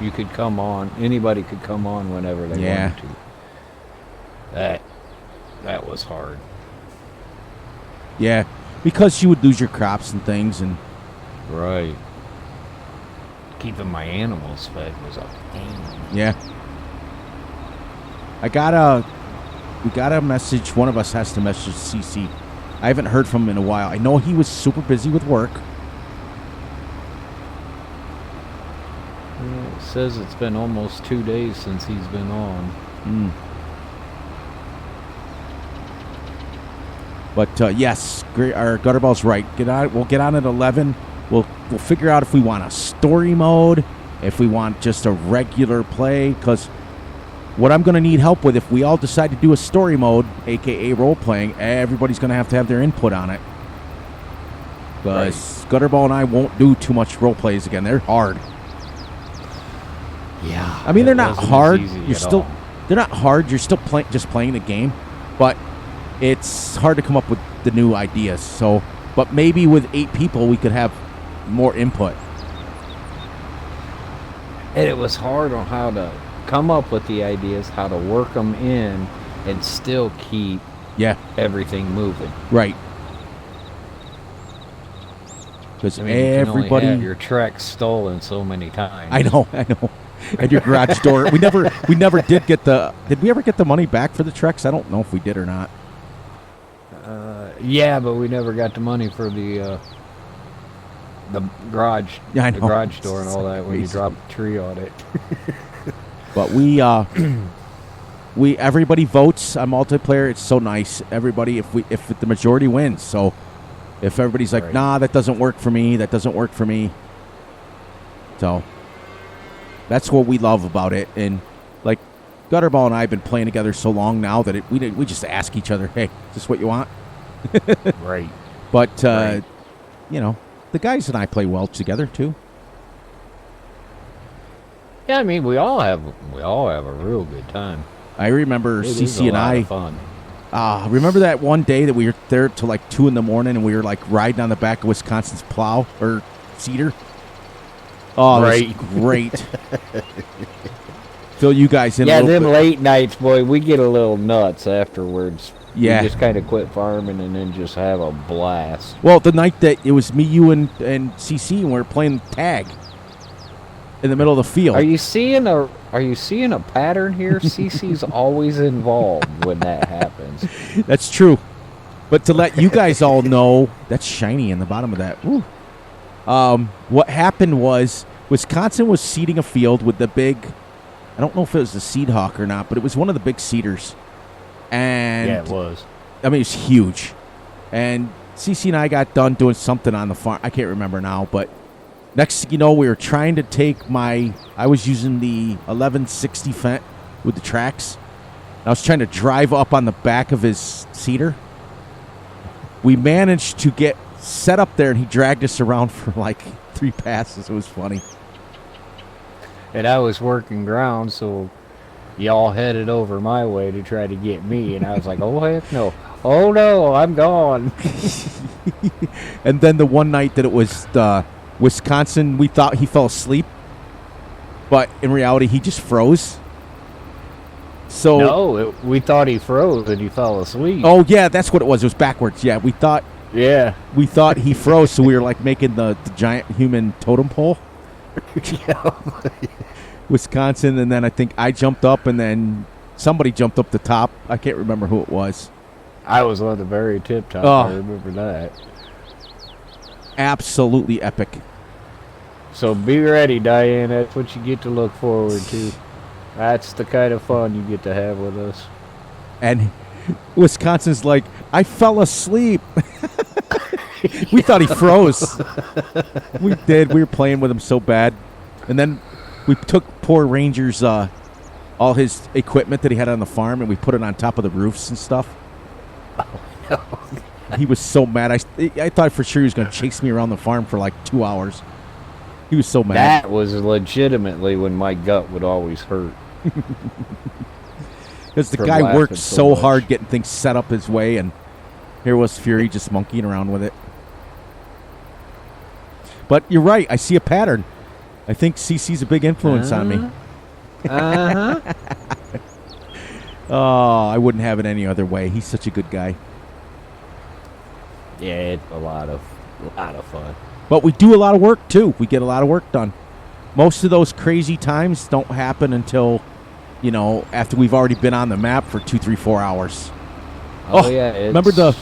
Speaker 2: You could come on. Anybody could come on whenever they
Speaker 1: Yeah.
Speaker 2: wanted to. That was hard.
Speaker 1: Yeah. Because you would lose your crops and things. And
Speaker 2: Right. Keeping my animals fed was a pain.
Speaker 1: yeah. We got a message. One of us has to message CC. I haven't heard from him in a while. I know he was super busy with work.
Speaker 2: It says it's been almost 2 days since he's been on.
Speaker 1: But yes, our Gutterball's right. We'll get on at 11. We'll figure out if we want a story mode, if we want just a regular play. Because what I'm going to need help with, if we all decide to do a story mode, aka role playing, everybody's going to have their input on it. Because Gutterball and I won't do too much role plays again. They're hard.
Speaker 2: Yeah.
Speaker 1: I mean, they're not hard.
Speaker 2: They're
Speaker 1: They're not hard. You're still just playing the game, but it's hard to come up with the new ideas. So, but maybe with 8 people, we could have more input.
Speaker 2: And it was hard on how to come up with the ideas, how to work them in, and still keep everything moving.
Speaker 1: Right. Because
Speaker 2: I mean, you can
Speaker 1: everybody,
Speaker 2: only have your Trek stolen so many times.
Speaker 1: I know. And your garage door. We never did get the. Did we ever get the money back for the Treks? I don't know if we did or not.
Speaker 2: Yeah, but we never got the money for the garage,
Speaker 1: Yeah, I
Speaker 2: the
Speaker 1: know.
Speaker 2: garage door and all that when you
Speaker 1: Crazy.
Speaker 2: drop a tree on it.
Speaker 1: But we everybody votes on multiplayer. It's so nice. Everybody, if the majority wins. So if everybody's like,
Speaker 2: Right.
Speaker 1: nah, that doesn't work for me. That doesn't work for me. So that's what we love about it. And like Gutterball and I have been playing together so long now that we just ask each other, hey, is this what you want?
Speaker 2: Right.
Speaker 1: But
Speaker 2: Right.
Speaker 1: you know, the guys and I play well together too.
Speaker 2: Yeah, I mean, we all have a real good time.
Speaker 1: I remember
Speaker 2: It is
Speaker 1: CC
Speaker 2: a
Speaker 1: and
Speaker 2: lot
Speaker 1: I.
Speaker 2: of fun.
Speaker 1: Remember that one day that we were there till like 2 a.m. and we were like riding on the back of Wisconsin's plow or cedar? Oh, it
Speaker 2: Right.
Speaker 1: was great. Fill you guys in a
Speaker 2: Yeah,
Speaker 1: little
Speaker 2: them
Speaker 1: bit.
Speaker 2: late nights, boy, we get a little nuts afterwards.
Speaker 1: Yeah.
Speaker 2: We just kind of quit farming and then just have a blast.
Speaker 1: Well, the night that it was me, you, and CC, and we were playing tag in the middle of the field.
Speaker 2: Are you seeing a pattern here? CC's always involved when that happens.
Speaker 1: That's true. But to let you guys all know, that's shiny in the bottom of that. Woo. What happened was Wisconsin was seeding a field with the big, I don't know if it was the Seed Hawk or not, but it was one of the big seeders. And
Speaker 2: Yeah, it was.
Speaker 1: I mean, it's huge. And CC and I got done doing something on the farm. I can't remember now, but next thing you know, we were trying to take I was using the 1160 Fent with the tracks. I was trying to drive up on the back of his cedar. We managed to get set up there, and he dragged us around for like 3 passes. It was funny.
Speaker 2: And I was working ground, so y'all headed over my way to try to get me, and I was like, oh, heck no. Oh, no, I'm gone.
Speaker 1: And then the one night that it was Wisconsin, we thought he fell asleep, but in reality, he just froze. So
Speaker 2: No, we thought he froze and he fell asleep.
Speaker 1: Oh yeah, that's what it was. It was backwards. Yeah, we thought
Speaker 2: Yeah.
Speaker 1: he froze, so we were like making the giant human totem pole. Wisconsin, and then I think I jumped up, and then somebody jumped up the top. I can't remember who it was.
Speaker 2: I was on the very tip top.
Speaker 1: Oh.
Speaker 2: I remember that.
Speaker 1: Absolutely epic.
Speaker 2: So be ready, Diane. That's what you get to look forward to. That's the kind of fun you get to have with us.
Speaker 1: And Wisconsin's like, I fell asleep. We thought he froze. We did. We were playing with him so bad. And then we took poor Ranger's all his equipment that he had on the farm, and we put it on top of the roofs and stuff.
Speaker 2: Oh, no.
Speaker 1: He was so mad. I thought for sure he was going to chase me around the farm for like 2 hours. He was so mad.
Speaker 2: That was legitimately when my gut would always hurt.
Speaker 1: Because the guy worked so hard getting things set up his way, and here was Fury just monkeying around with it. But you're right. I see a pattern. I think CC's a big influence on me.
Speaker 2: Uh-huh.
Speaker 1: Oh, I wouldn't have it any other way. He's such a good guy.
Speaker 2: Yeah, it's a lot of fun.
Speaker 1: But we do a lot of work, too. We get a lot of work done. Most of those crazy times don't happen until, after we've already been on the map for 2, 3, 4 hours.
Speaker 2: Oh yeah.
Speaker 1: Remember the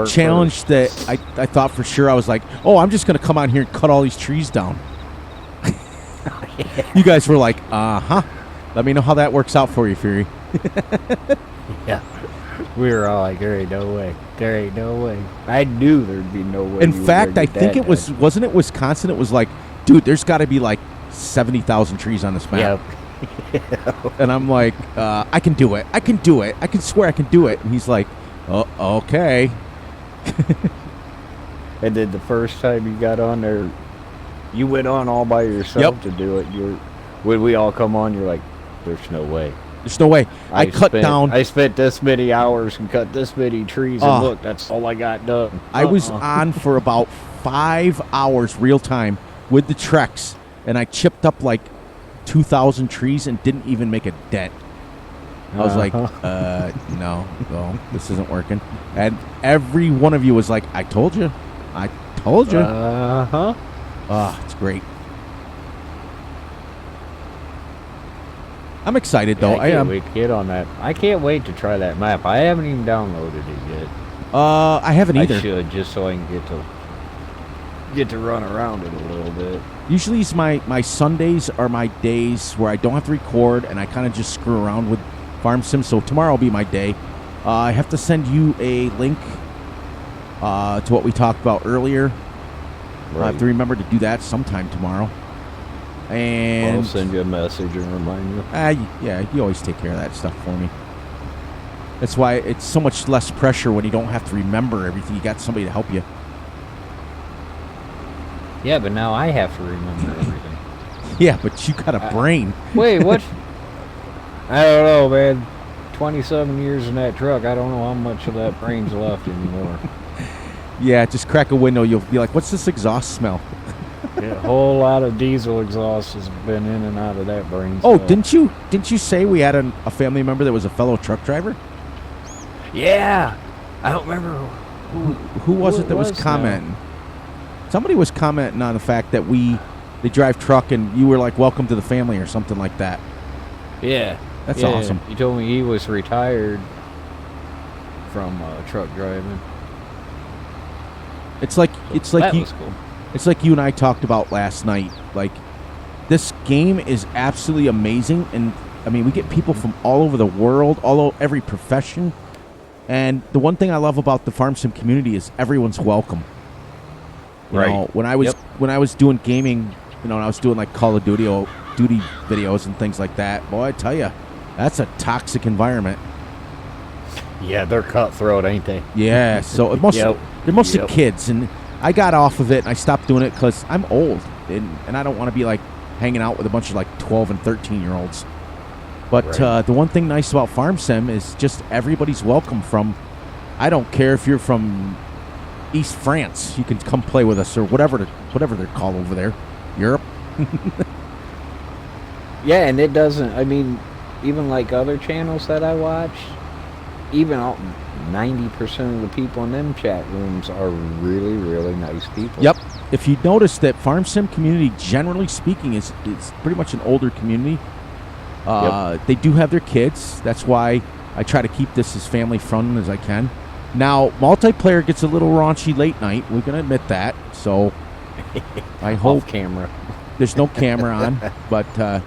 Speaker 1: challenge that I thought for sure I was like, oh, I'm just going to come on here and cut all these trees down. You guys were like, uh-huh. Let me know how that works out for you, Fury.
Speaker 2: Yeah. We were all like, there ain't no way. There ain't no way. I knew there'd be no way.
Speaker 1: In fact, I think it wasn't it Wisconsin? It was like, dude, there's got to be like 70,000 trees on this map.
Speaker 2: Yep.
Speaker 1: And I'm like, I can do it. I can do it. I can swear I can do it. And he's like, oh, okay.
Speaker 2: And then the first time you got on there, you went on all by yourself to do it. When we all come on, you're like, there's no way.
Speaker 1: There's no way. I
Speaker 2: spent this many hours and cut this many trees, and look, that's all I got done.
Speaker 1: I was on for about 5 hours real time with the Trex, and I chipped up like 2,000 trees and didn't even make a dent. I was like, no, this isn't working. And every one of you was like, I told you. I told you.
Speaker 2: Uh-huh.
Speaker 1: Oh, it's great. I'm excited, though.
Speaker 2: I can't wait to get on that. I can't wait to try that map. I haven't even downloaded it yet.
Speaker 1: I haven't either.
Speaker 2: I should, just so I can get to run around it a little bit.
Speaker 1: Usually my Sundays are my days where I don't have to record, and I kind of just screw around with Farm Sim, so tomorrow will be my day. I have to send you a link to what we talked about earlier.
Speaker 2: Right.
Speaker 1: I have to remember to do that sometime tomorrow. And
Speaker 2: I'll send you a message and remind you.
Speaker 1: Yeah, you always take care of that stuff for me. That's why it's so much less pressure when you don't have to remember everything. You got somebody to help you.
Speaker 2: Yeah, but now I have to remember everything.
Speaker 1: Yeah, but you got a brain.
Speaker 2: Wait, what? I don't know, man. 27 years in that truck, I don't know how much of that brain's left anymore.
Speaker 1: Yeah, just crack a window. You'll be like, what's this exhaust smell?
Speaker 2: Yeah, a whole lot of diesel exhaust has been in and out of that brain.
Speaker 1: Oh, didn't you say we had a family member that was a fellow truck driver?
Speaker 2: Yeah. I don't remember
Speaker 1: who was it that was commenting. Now. Somebody was commenting on the fact that they drive truck, and you were like, welcome to the family or something like that.
Speaker 2: Yeah.
Speaker 1: That's awesome.
Speaker 2: He told me he was retired from truck driving.
Speaker 1: It's like
Speaker 2: that was cool.
Speaker 1: It's like you and I talked about last night. Like, this game is absolutely amazing, and I mean, we get people from all over the world, every profession. And the one thing I love about the Farm Sim community is everyone's welcome. You know, when I was doing gaming, and I was doing like Call of Duty videos and things like that. Boy, I tell you, that's a toxic environment.
Speaker 2: Yeah, they're cutthroat, ain't they?
Speaker 1: Yeah, so they're mostly kids, and I got off of it, and I stopped doing it because I'm old, and I don't want to be like hanging out with a bunch of like 12 and 13-year-olds. But the one thing nice about Farm Sim is just everybody's welcome from, I don't care if you're from East France, you can come play with us, or whatever they're called over there, Europe.
Speaker 2: Yeah, and it doesn't, I mean, even like other channels that I watch, even 90% of the people in them chat rooms are really, really nice people.
Speaker 1: Yep. If you notice that Farm Sim community, generally speaking, is pretty much an older community. They do have their kids. That's why I try to keep this as family friendly as I can. Now, multiplayer gets a little raunchy late night. We're going to admit that. So I hope
Speaker 2: camera.
Speaker 1: There's no camera on, but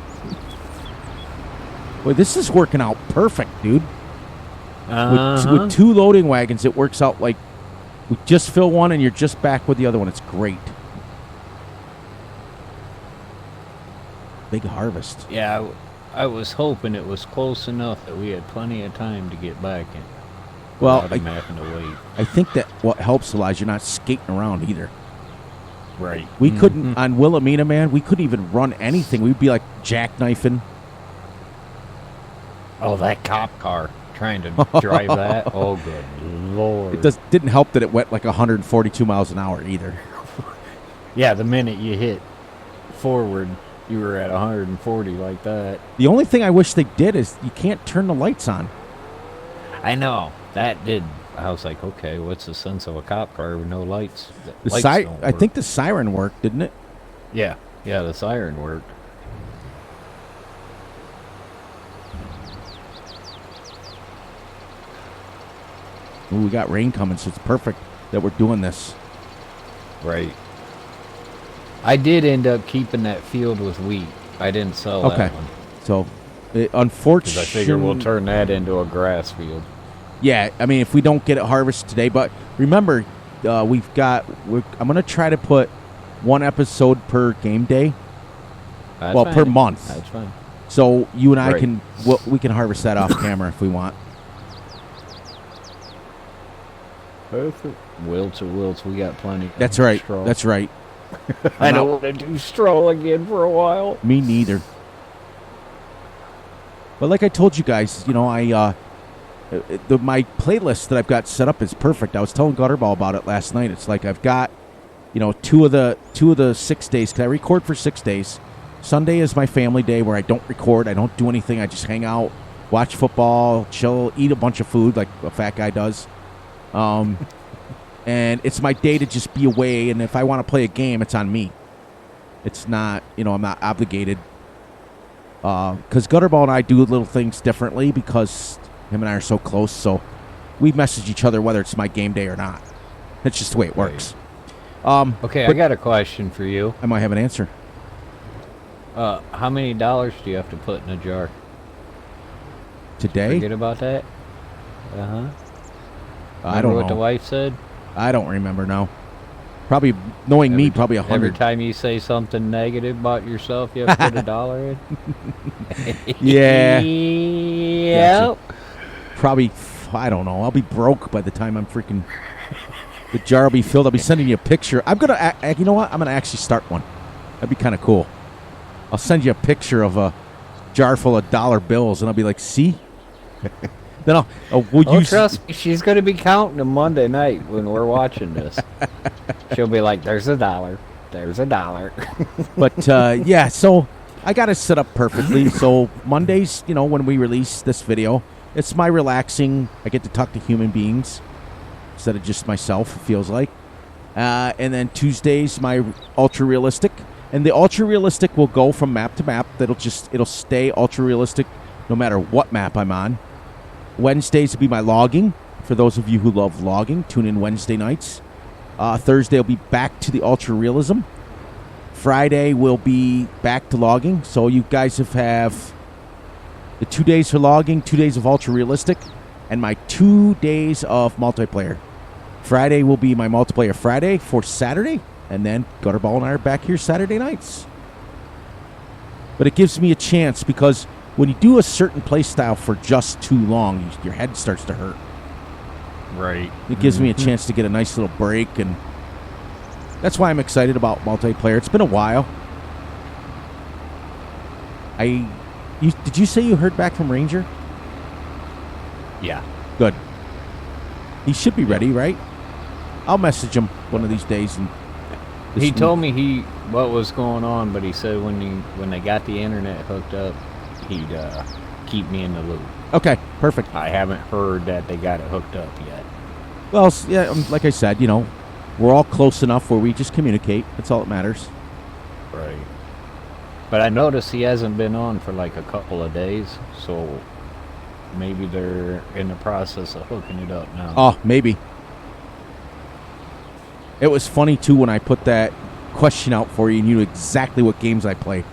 Speaker 1: Boy, this is working out perfect, dude.
Speaker 2: Uh-huh.
Speaker 1: With 2 loading wagons, it works out like we just fill one and you're just back with the other one. It's great. Big harvest.
Speaker 2: Yeah, I was hoping it was close enough that we had plenty of time to get back in.
Speaker 1: Well,
Speaker 2: without him having to wait.
Speaker 1: I think that what helps a lot is you're not skating around either.
Speaker 2: Right.
Speaker 1: We couldn't, on Wilhelmina, man, we couldn't even run anything. We'd be like jackknifing.
Speaker 2: Oh, that cop car trying to drive that. Oh, good Lord.
Speaker 1: It didn't help that it went like 142 miles an hour either.
Speaker 2: Yeah, the minute you hit forward, you were at 140 like that.
Speaker 1: The only thing I wish they did is you can't turn the lights on.
Speaker 2: I know. That did. I was like, okay, what's the sense of a cop car with no lights?
Speaker 1: I think the siren worked, didn't it?
Speaker 2: Yeah. Yeah, the siren worked.
Speaker 1: Ooh, we got rain coming, so it's perfect that we're doing this.
Speaker 2: Right. I did end up keeping that field with wheat. I didn't sell that one.
Speaker 1: So, unfortunately,
Speaker 2: because I figure we'll turn that into a grass field.
Speaker 1: Yeah, I mean, if we don't get it harvested today, but remember, I'm going to try to put 1 episode per game day.
Speaker 2: That's fine.
Speaker 1: Per month.
Speaker 2: That's fine.
Speaker 1: So you and I we can harvest that off camera if we want.
Speaker 2: Perfect. Wilts or wilts, we got plenty.
Speaker 1: That's right.
Speaker 2: Straw.
Speaker 1: That's right.
Speaker 2: I don't want to do straw again for a while.
Speaker 1: Me neither. But like I told you guys, you know, my playlist that I've got set up is perfect. I was telling Gutterball about it last night. It's like I've got, you know, two of the 6 days. Cause I record for 6 days. Sunday is my family day where I don't record. I don't do anything. I just hang out, watch football, chill, eat a bunch of food like a fat guy does. And it's my day to just be away. And if I want to play a game, it's on me. It's not, you know, I'm not obligated. Because Gutterball and I do little things differently because him and I are so close. So we message each other whether it's my game day or not. That's just the way it works.
Speaker 2: Okay, I got a question for you.
Speaker 1: I might have an answer.
Speaker 2: How many dollars do you have to put in a jar?
Speaker 1: Today?
Speaker 2: Forget about that? Uh-huh.
Speaker 1: I don't know.
Speaker 2: What the wife said?
Speaker 1: I don't remember now. Probably, knowing me, probably 100.
Speaker 2: Every time you say something negative about yourself, you have to put $1 in?
Speaker 1: Yeah.
Speaker 2: Yep.
Speaker 1: Probably, I don't know. I'll be broke by the time I'm freaking... The jar will be filled. I'll be sending you a picture. I'm going to... You know what? I'm going to actually start one. That'd be kind of cool. I'll send you a picture of a jar full of dollar bills, and I'll be like, see? Then we'll use...
Speaker 2: Trust me, she's going to be counting them Monday night when we're watching this. She'll be like, there's $1. There's $1.
Speaker 1: But, yeah, so I got it set up perfectly. So Mondays, you know, when we release this video, it's my relaxing. I get to talk to human beings instead of just myself, it feels like. And then Tuesdays, my ultra-realistic. And the ultra-realistic will go from map to map. It'll stay ultra-realistic no matter what map I'm on. Wednesdays will be my logging. For those of you who love logging, tune in Wednesday nights. Thursday will be back to the ultra-realism. Friday will be back to logging. So you guys have the 2 days for logging, 2 days of ultra-realistic, and my 2 days of multiplayer. Friday will be my multiplayer Friday for Saturday, and then Gutterball and I are back here Saturday nights. But it gives me a chance because when you do a certain play style for just too long, your head starts to hurt.
Speaker 2: Right.
Speaker 1: It gives me a chance to get a nice little break, and that's why I'm excited about multiplayer. It's been a while. Did you say you heard back from Ranger?
Speaker 2: Yeah.
Speaker 1: Good. He should be ready, right? I'll message him one of these days. And
Speaker 2: he told me what was going on, but he said when they got the internet hooked up, he'd keep me in the loop.
Speaker 1: Okay, perfect.
Speaker 2: I haven't heard that they got it hooked up yet.
Speaker 1: Well, yeah, like I said, you know, we're all close enough where we just communicate. That's all that matters.
Speaker 2: Right. But I noticed he hasn't been on for like a couple of days, so maybe they're in the process of hooking it up now.
Speaker 1: Oh, maybe. It was funny, too, when I put that question out for you and you knew exactly what games I play.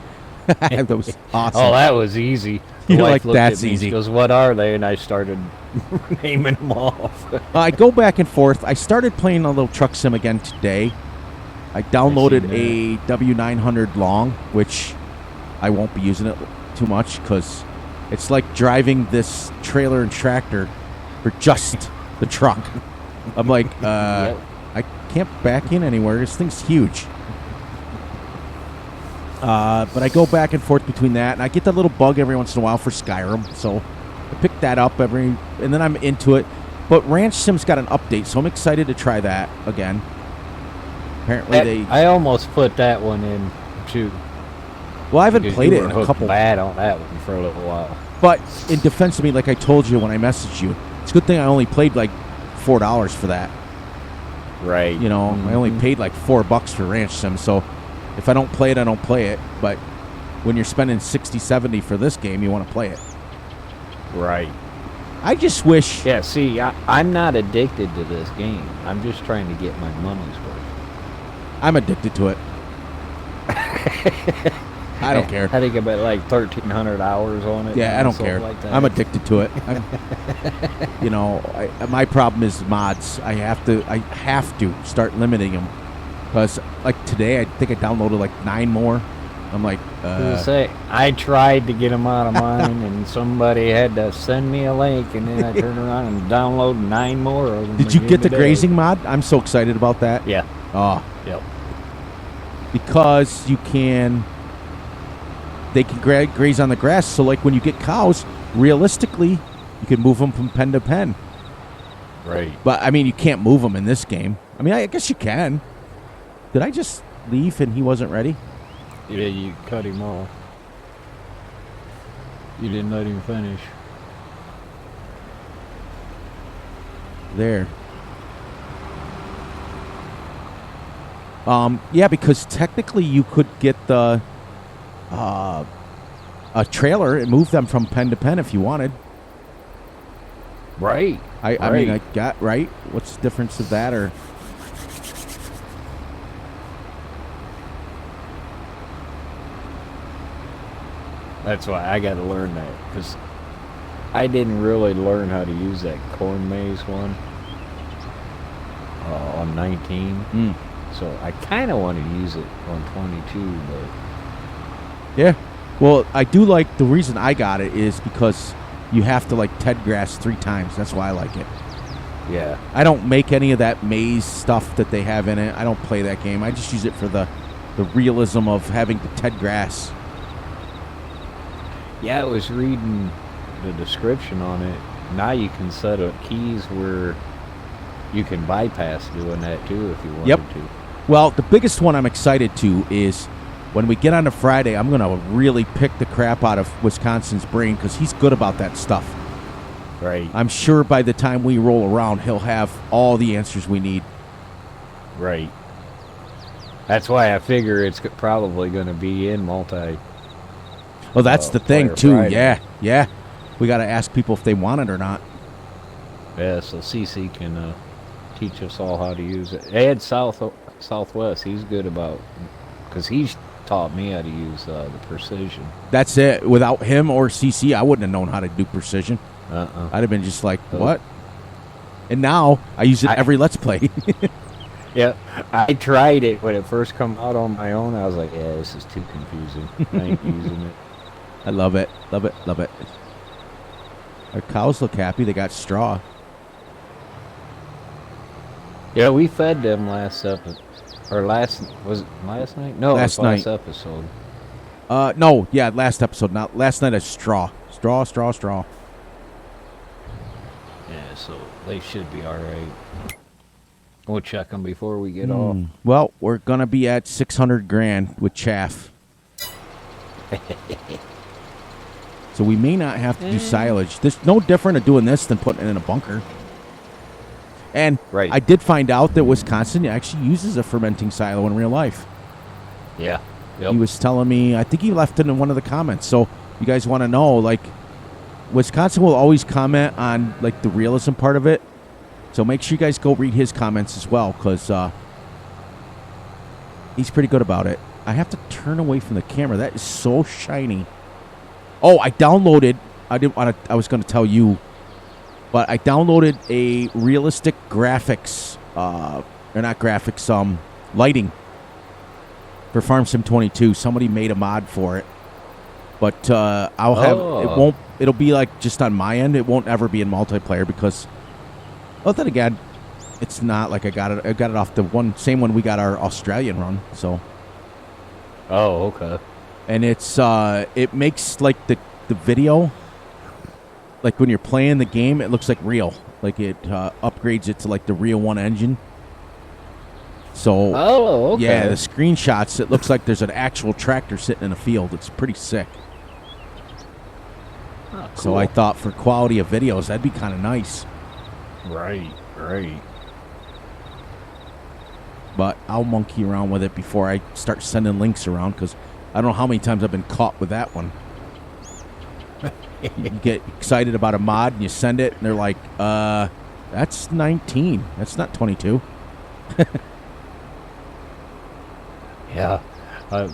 Speaker 1: That was awesome.
Speaker 2: Oh, that was easy. The
Speaker 1: You're
Speaker 2: wife
Speaker 1: like,
Speaker 2: looked
Speaker 1: "That's
Speaker 2: at me,
Speaker 1: easy."
Speaker 2: She goes, "What are they?" And I started naming them off.
Speaker 1: I go back and forth. I started playing a little truck sim again today. I downloaded a W900 long, which I won't be using it too much because it's like driving this trailer and tractor for just the truck. I'm like,
Speaker 2: Yep.
Speaker 1: I can't back in anywhere. This thing's huge. But I go back and forth between that, and I get that little bug every once in a while for Skyrim, so I pick that up and then I'm into it. But Ranch Sim's got an update, so I'm excited to try that again. Apparently
Speaker 2: I almost put that one in too.
Speaker 1: Well, I haven't
Speaker 2: Because
Speaker 1: played
Speaker 2: you
Speaker 1: it
Speaker 2: were
Speaker 1: in a
Speaker 2: hooked
Speaker 1: couple.
Speaker 2: bad on that one for a little while.
Speaker 1: But in defense of me, like I told you when I messaged you, it's a good thing I only paid like $4 for that.
Speaker 2: Right.
Speaker 1: You know, I only paid like $4 for Ranch Sim, so if I don't play it, I don't play it. But when you're spending $60, $70 for this game, you want to play it.
Speaker 2: Right.
Speaker 1: I just wish.
Speaker 2: Yeah, see, I'm not addicted to this game. I'm just trying to get my money's worth.
Speaker 1: I'm addicted to it. I don't care.
Speaker 2: I think about like 1,300 hours on it.
Speaker 1: Yeah, I don't
Speaker 2: something
Speaker 1: care.
Speaker 2: Like that.
Speaker 1: I'm addicted to it. You know, my problem is mods. I have to start limiting them because, like today, I think I downloaded like 9 more. I'm like,
Speaker 2: I tried to get them out of mine, and somebody had to send me a link, and then I turned around and downloaded 9 more of them.
Speaker 1: Did you get the
Speaker 2: today.
Speaker 1: grazing mod? I'm so excited about that.
Speaker 2: Yeah.
Speaker 1: Oh,
Speaker 2: Yep.
Speaker 1: because they can graze on the grass. So, like when you get cows, realistically, you can move them from pen to pen.
Speaker 2: Right.
Speaker 1: But I mean, you can't move them in this game. I mean, I guess you can. Did I just leave and he wasn't ready?
Speaker 2: Yeah, you cut him off. You didn't let him finish.
Speaker 1: There. Yeah, because technically you could get the a trailer and move them from pen to pen if you wanted.
Speaker 2: Right.
Speaker 1: I mean, I got right. What's the difference of that or?
Speaker 2: That's why I got to learn that, because I didn't really learn how to use that corn maze one on 19. So I kind of want to use it on 22, but
Speaker 1: Yeah. Well, I do like the reason I got it is because you have to like Ted grass 3 times. That's why I like it.
Speaker 2: yeah.
Speaker 1: I don't make any of that maze stuff that they have in it. I don't play that game. I just use it for the realism of having to Ted grass.
Speaker 2: Yeah, I was reading the description on it. Now you can set up keys where you can bypass doing that too if you wanted
Speaker 1: Yep.
Speaker 2: to.
Speaker 1: Well, the biggest one I'm excited to is when we get on to Friday, I'm going to really pick the crap out of Wisconsin's brain because he's good about that stuff.
Speaker 2: Right.
Speaker 1: I'm sure by the time we roll around, he'll have all the answers we need.
Speaker 2: Right. That's why I figure it's probably going to be in multi.
Speaker 1: Oh, that's the thing,
Speaker 2: Player
Speaker 1: too.
Speaker 2: Friday.
Speaker 1: Yeah. We got to ask people if they want it or not.
Speaker 2: Yeah, so CC can teach us all how to use it. Ed Southwest, he's good about, because he's taught me how to use the precision.
Speaker 1: That's it. Without him or CC, I wouldn't have known how to do precision.
Speaker 2: Uh-uh.
Speaker 1: I'd have been just like, what? And now I use it every Let's Play.
Speaker 2: Yeah, I tried it when it first come out on my own. I was like, yeah, this is too confusing. I ain't using it.
Speaker 1: I love it. Love it. Love it. Our cows look happy. They got straw.
Speaker 2: Yeah, we fed them last episode. Or was it last night? No,
Speaker 1: Last
Speaker 2: it was last
Speaker 1: night.
Speaker 2: episode.
Speaker 1: No, yeah, last episode. Not last night. A straw. Straw.
Speaker 2: Yeah, so they should be all right. We'll check them before we get off.
Speaker 1: Well, we're gonna be at 600 grand with chaff. So we may not have to do silage. There's no different of doing this than putting it in a bunker. And
Speaker 2: Right.
Speaker 1: I did find out that Wisconsin actually uses a fermenting silo in real life.
Speaker 2: Yeah. Yep.
Speaker 1: He was telling me, I think he left it in one of the comments. So you guys want to know, like, Wisconsin will always comment on, like, the realism part of it. So make sure you guys go read his comments as well, because he's pretty good about it. I have to turn away from the camera. That is so shiny. Oh, I downloaded. I didn't want to. I was going to tell you, but I downloaded a realistic graphics, or not graphics, lighting for Farm Sim 22. Somebody made a mod for it, but I'll have it. Won't. It'll be like just on my end. It won't ever be in multiplayer because. Well, then again, it's not like I got it. I got it off the same one we got our Australian run. So.
Speaker 2: Oh, okay.
Speaker 1: And it's it makes like the video, like when you're playing the game, it looks like real. Like it upgrades it to like the Real 1 engine. So
Speaker 2: okay.
Speaker 1: Yeah, the screenshots, it looks like there's an actual tractor sitting in a field. It's pretty sick.
Speaker 2: Oh, cool.
Speaker 1: So I thought for quality of videos, that'd be kind of nice.
Speaker 2: Right.
Speaker 1: But I'll monkey around with it before I start sending links around because I don't know how many times I've been caught with that one. You get excited about a mod and you send it and they're like, that's 19. That's not 22.
Speaker 2: Yeah. A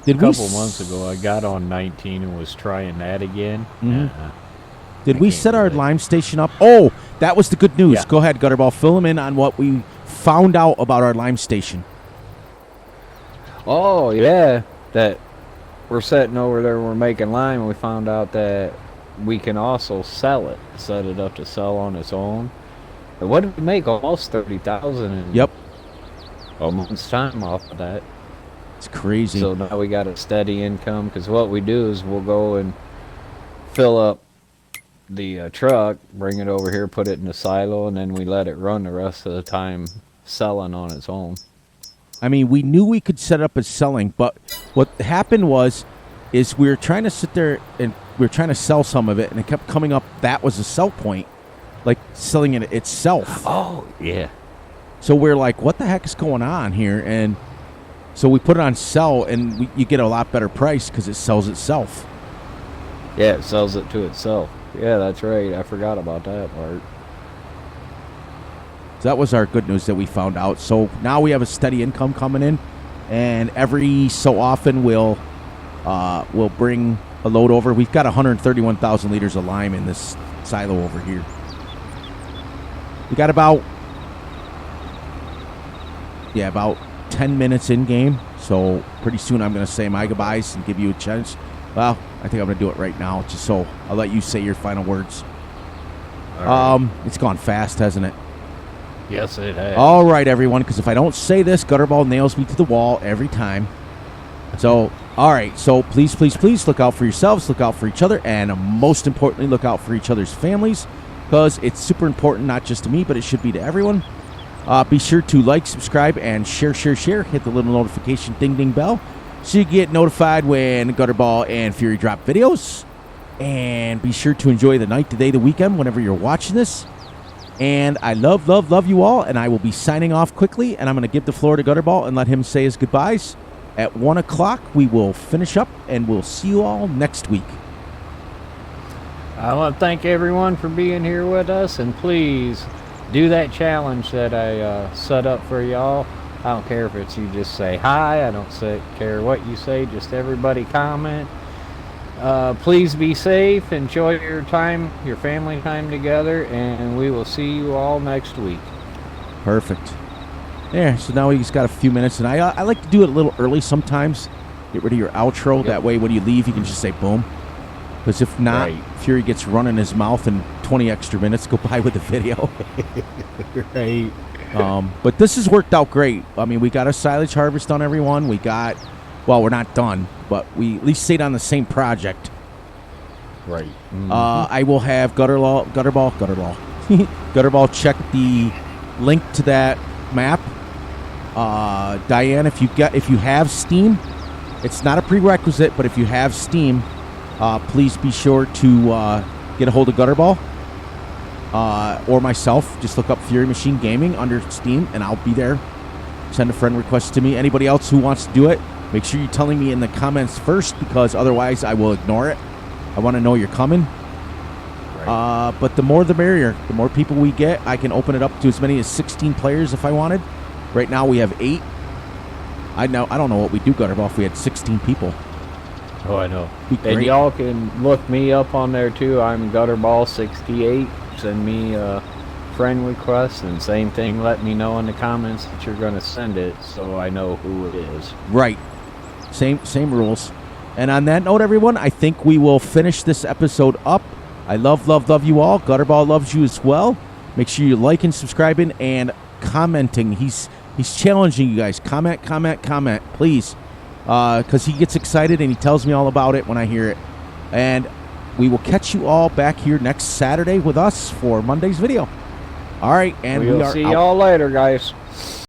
Speaker 2: couple months ago, I got on 19 and was trying that again.
Speaker 1: Mm-hmm. Did we set our lime station up? Oh, that was the good news. Yeah. Go ahead, Gutterball. Fill them in on what we found out about our lime station.
Speaker 2: Oh, yeah. That we're sitting over there, we're making lime, and we found out that we can also sell it, set it up to sell on its own. And what did we make? Almost 30,000 in
Speaker 1: Yep.
Speaker 2: a month's time off of that.
Speaker 1: It's crazy.
Speaker 2: So now we got a steady income, because what we do is we'll go and fill up the truck, bring it over here, put it in the silo, and then we let it run the rest of the time selling on its own.
Speaker 1: I mean, we knew we could set it up as selling, but what happened is we were trying to sit there and we were trying to sell some of it, and it kept coming up that was a sell point, like selling it itself.
Speaker 2: Oh, yeah.
Speaker 1: So we're like, what the heck is going on here? And so we put it on sell, and you get a lot better price because it sells itself.
Speaker 2: Yeah, it sells it to itself. Yeah, that's right. I forgot about that part.
Speaker 1: So that was our good news that we found out. So now we have a steady income coming in, and every so often we'll bring a load over. We've got 131,000 liters of lime in this silo over here. We got about 10 minutes in game. So pretty soon I'm going to say my goodbyes and give you a chance. Well, I think I'm going to do it right now, just so I'll let you say your final words. Right. It's gone fast, hasn't it?
Speaker 2: Yes, it has.
Speaker 1: All right, everyone, because if I don't say this, Gutterball nails me to the wall every time. So, all right, so please, please, please look out for yourselves, look out for each other, and most importantly, look out for each other's families, because it's super important, not just to me, but it should be to everyone. Be sure to like, subscribe, and share. Hit the little notification ding bell so you get notified when Gutterball and Fury drop videos. And be sure to enjoy the night, the day, the weekend, whenever you're watching this. And I love you all, and I will be signing off quickly, and I'm going to give the floor to Gutterball and let him say his goodbyes. At 1 o'clock, we will finish up, and we'll see you all next week.
Speaker 2: I want to thank everyone for being here with us, and please do that challenge that I set up for y'all. I don't care if it's you just say hi. I don't care what you say. Just everybody comment. Please be safe. Enjoy your time, your family time together, and we will see you all next week.
Speaker 1: Perfect. Yeah, so now we just got a few minutes, and I like to do it a little early sometimes. Get rid of your outro. Yep. That way when you leave, you can just say boom. Because if not, right. Fury gets run in his mouth and 20 extra minutes go by with the video.
Speaker 2: Right.
Speaker 1: But this has worked out great. I mean, we got a silage harvest on everyone. We're not done, but we at least stayed on the same project.
Speaker 2: Right. Mm-hmm.
Speaker 1: I will have Gutterball check the link to that map. Diane, if you have Steam, it's not a prerequisite, but if you have Steam, please be sure to get a hold of Gutterball or myself. Just look up Fury Machine Gaming under Steam, and I'll be there. Send a friend request to me. Anybody else who wants to do it, make sure you're telling me in the comments first, because otherwise I will ignore it. I want to know you're coming. Right. But the more the merrier. The more people we get, I can open it up to as many as 16 players if I wanted. Right now we have 8. I don't know what we'd do, Gutterball, if we had 16 people.
Speaker 2: Oh, I know.
Speaker 1: Be great.
Speaker 2: And y'all can look me up on there too. I'm Gutterball68. Send me a friend request, and same thing. Let me know in the comments that you're going to send it, so I know who it is.
Speaker 1: Right. Same rules. And on that note, everyone, I think we will finish this episode up. I love you all. Gutterball loves you as well. Make sure you like and subscribing and commenting. He's challenging you guys. Comment, please. Because he gets excited and he tells me all about it when I hear it. And we will catch you all back here next Saturday with us for Monday's video. All right, and
Speaker 2: we'll
Speaker 1: we are
Speaker 2: see
Speaker 1: out.
Speaker 2: y'all later, guys.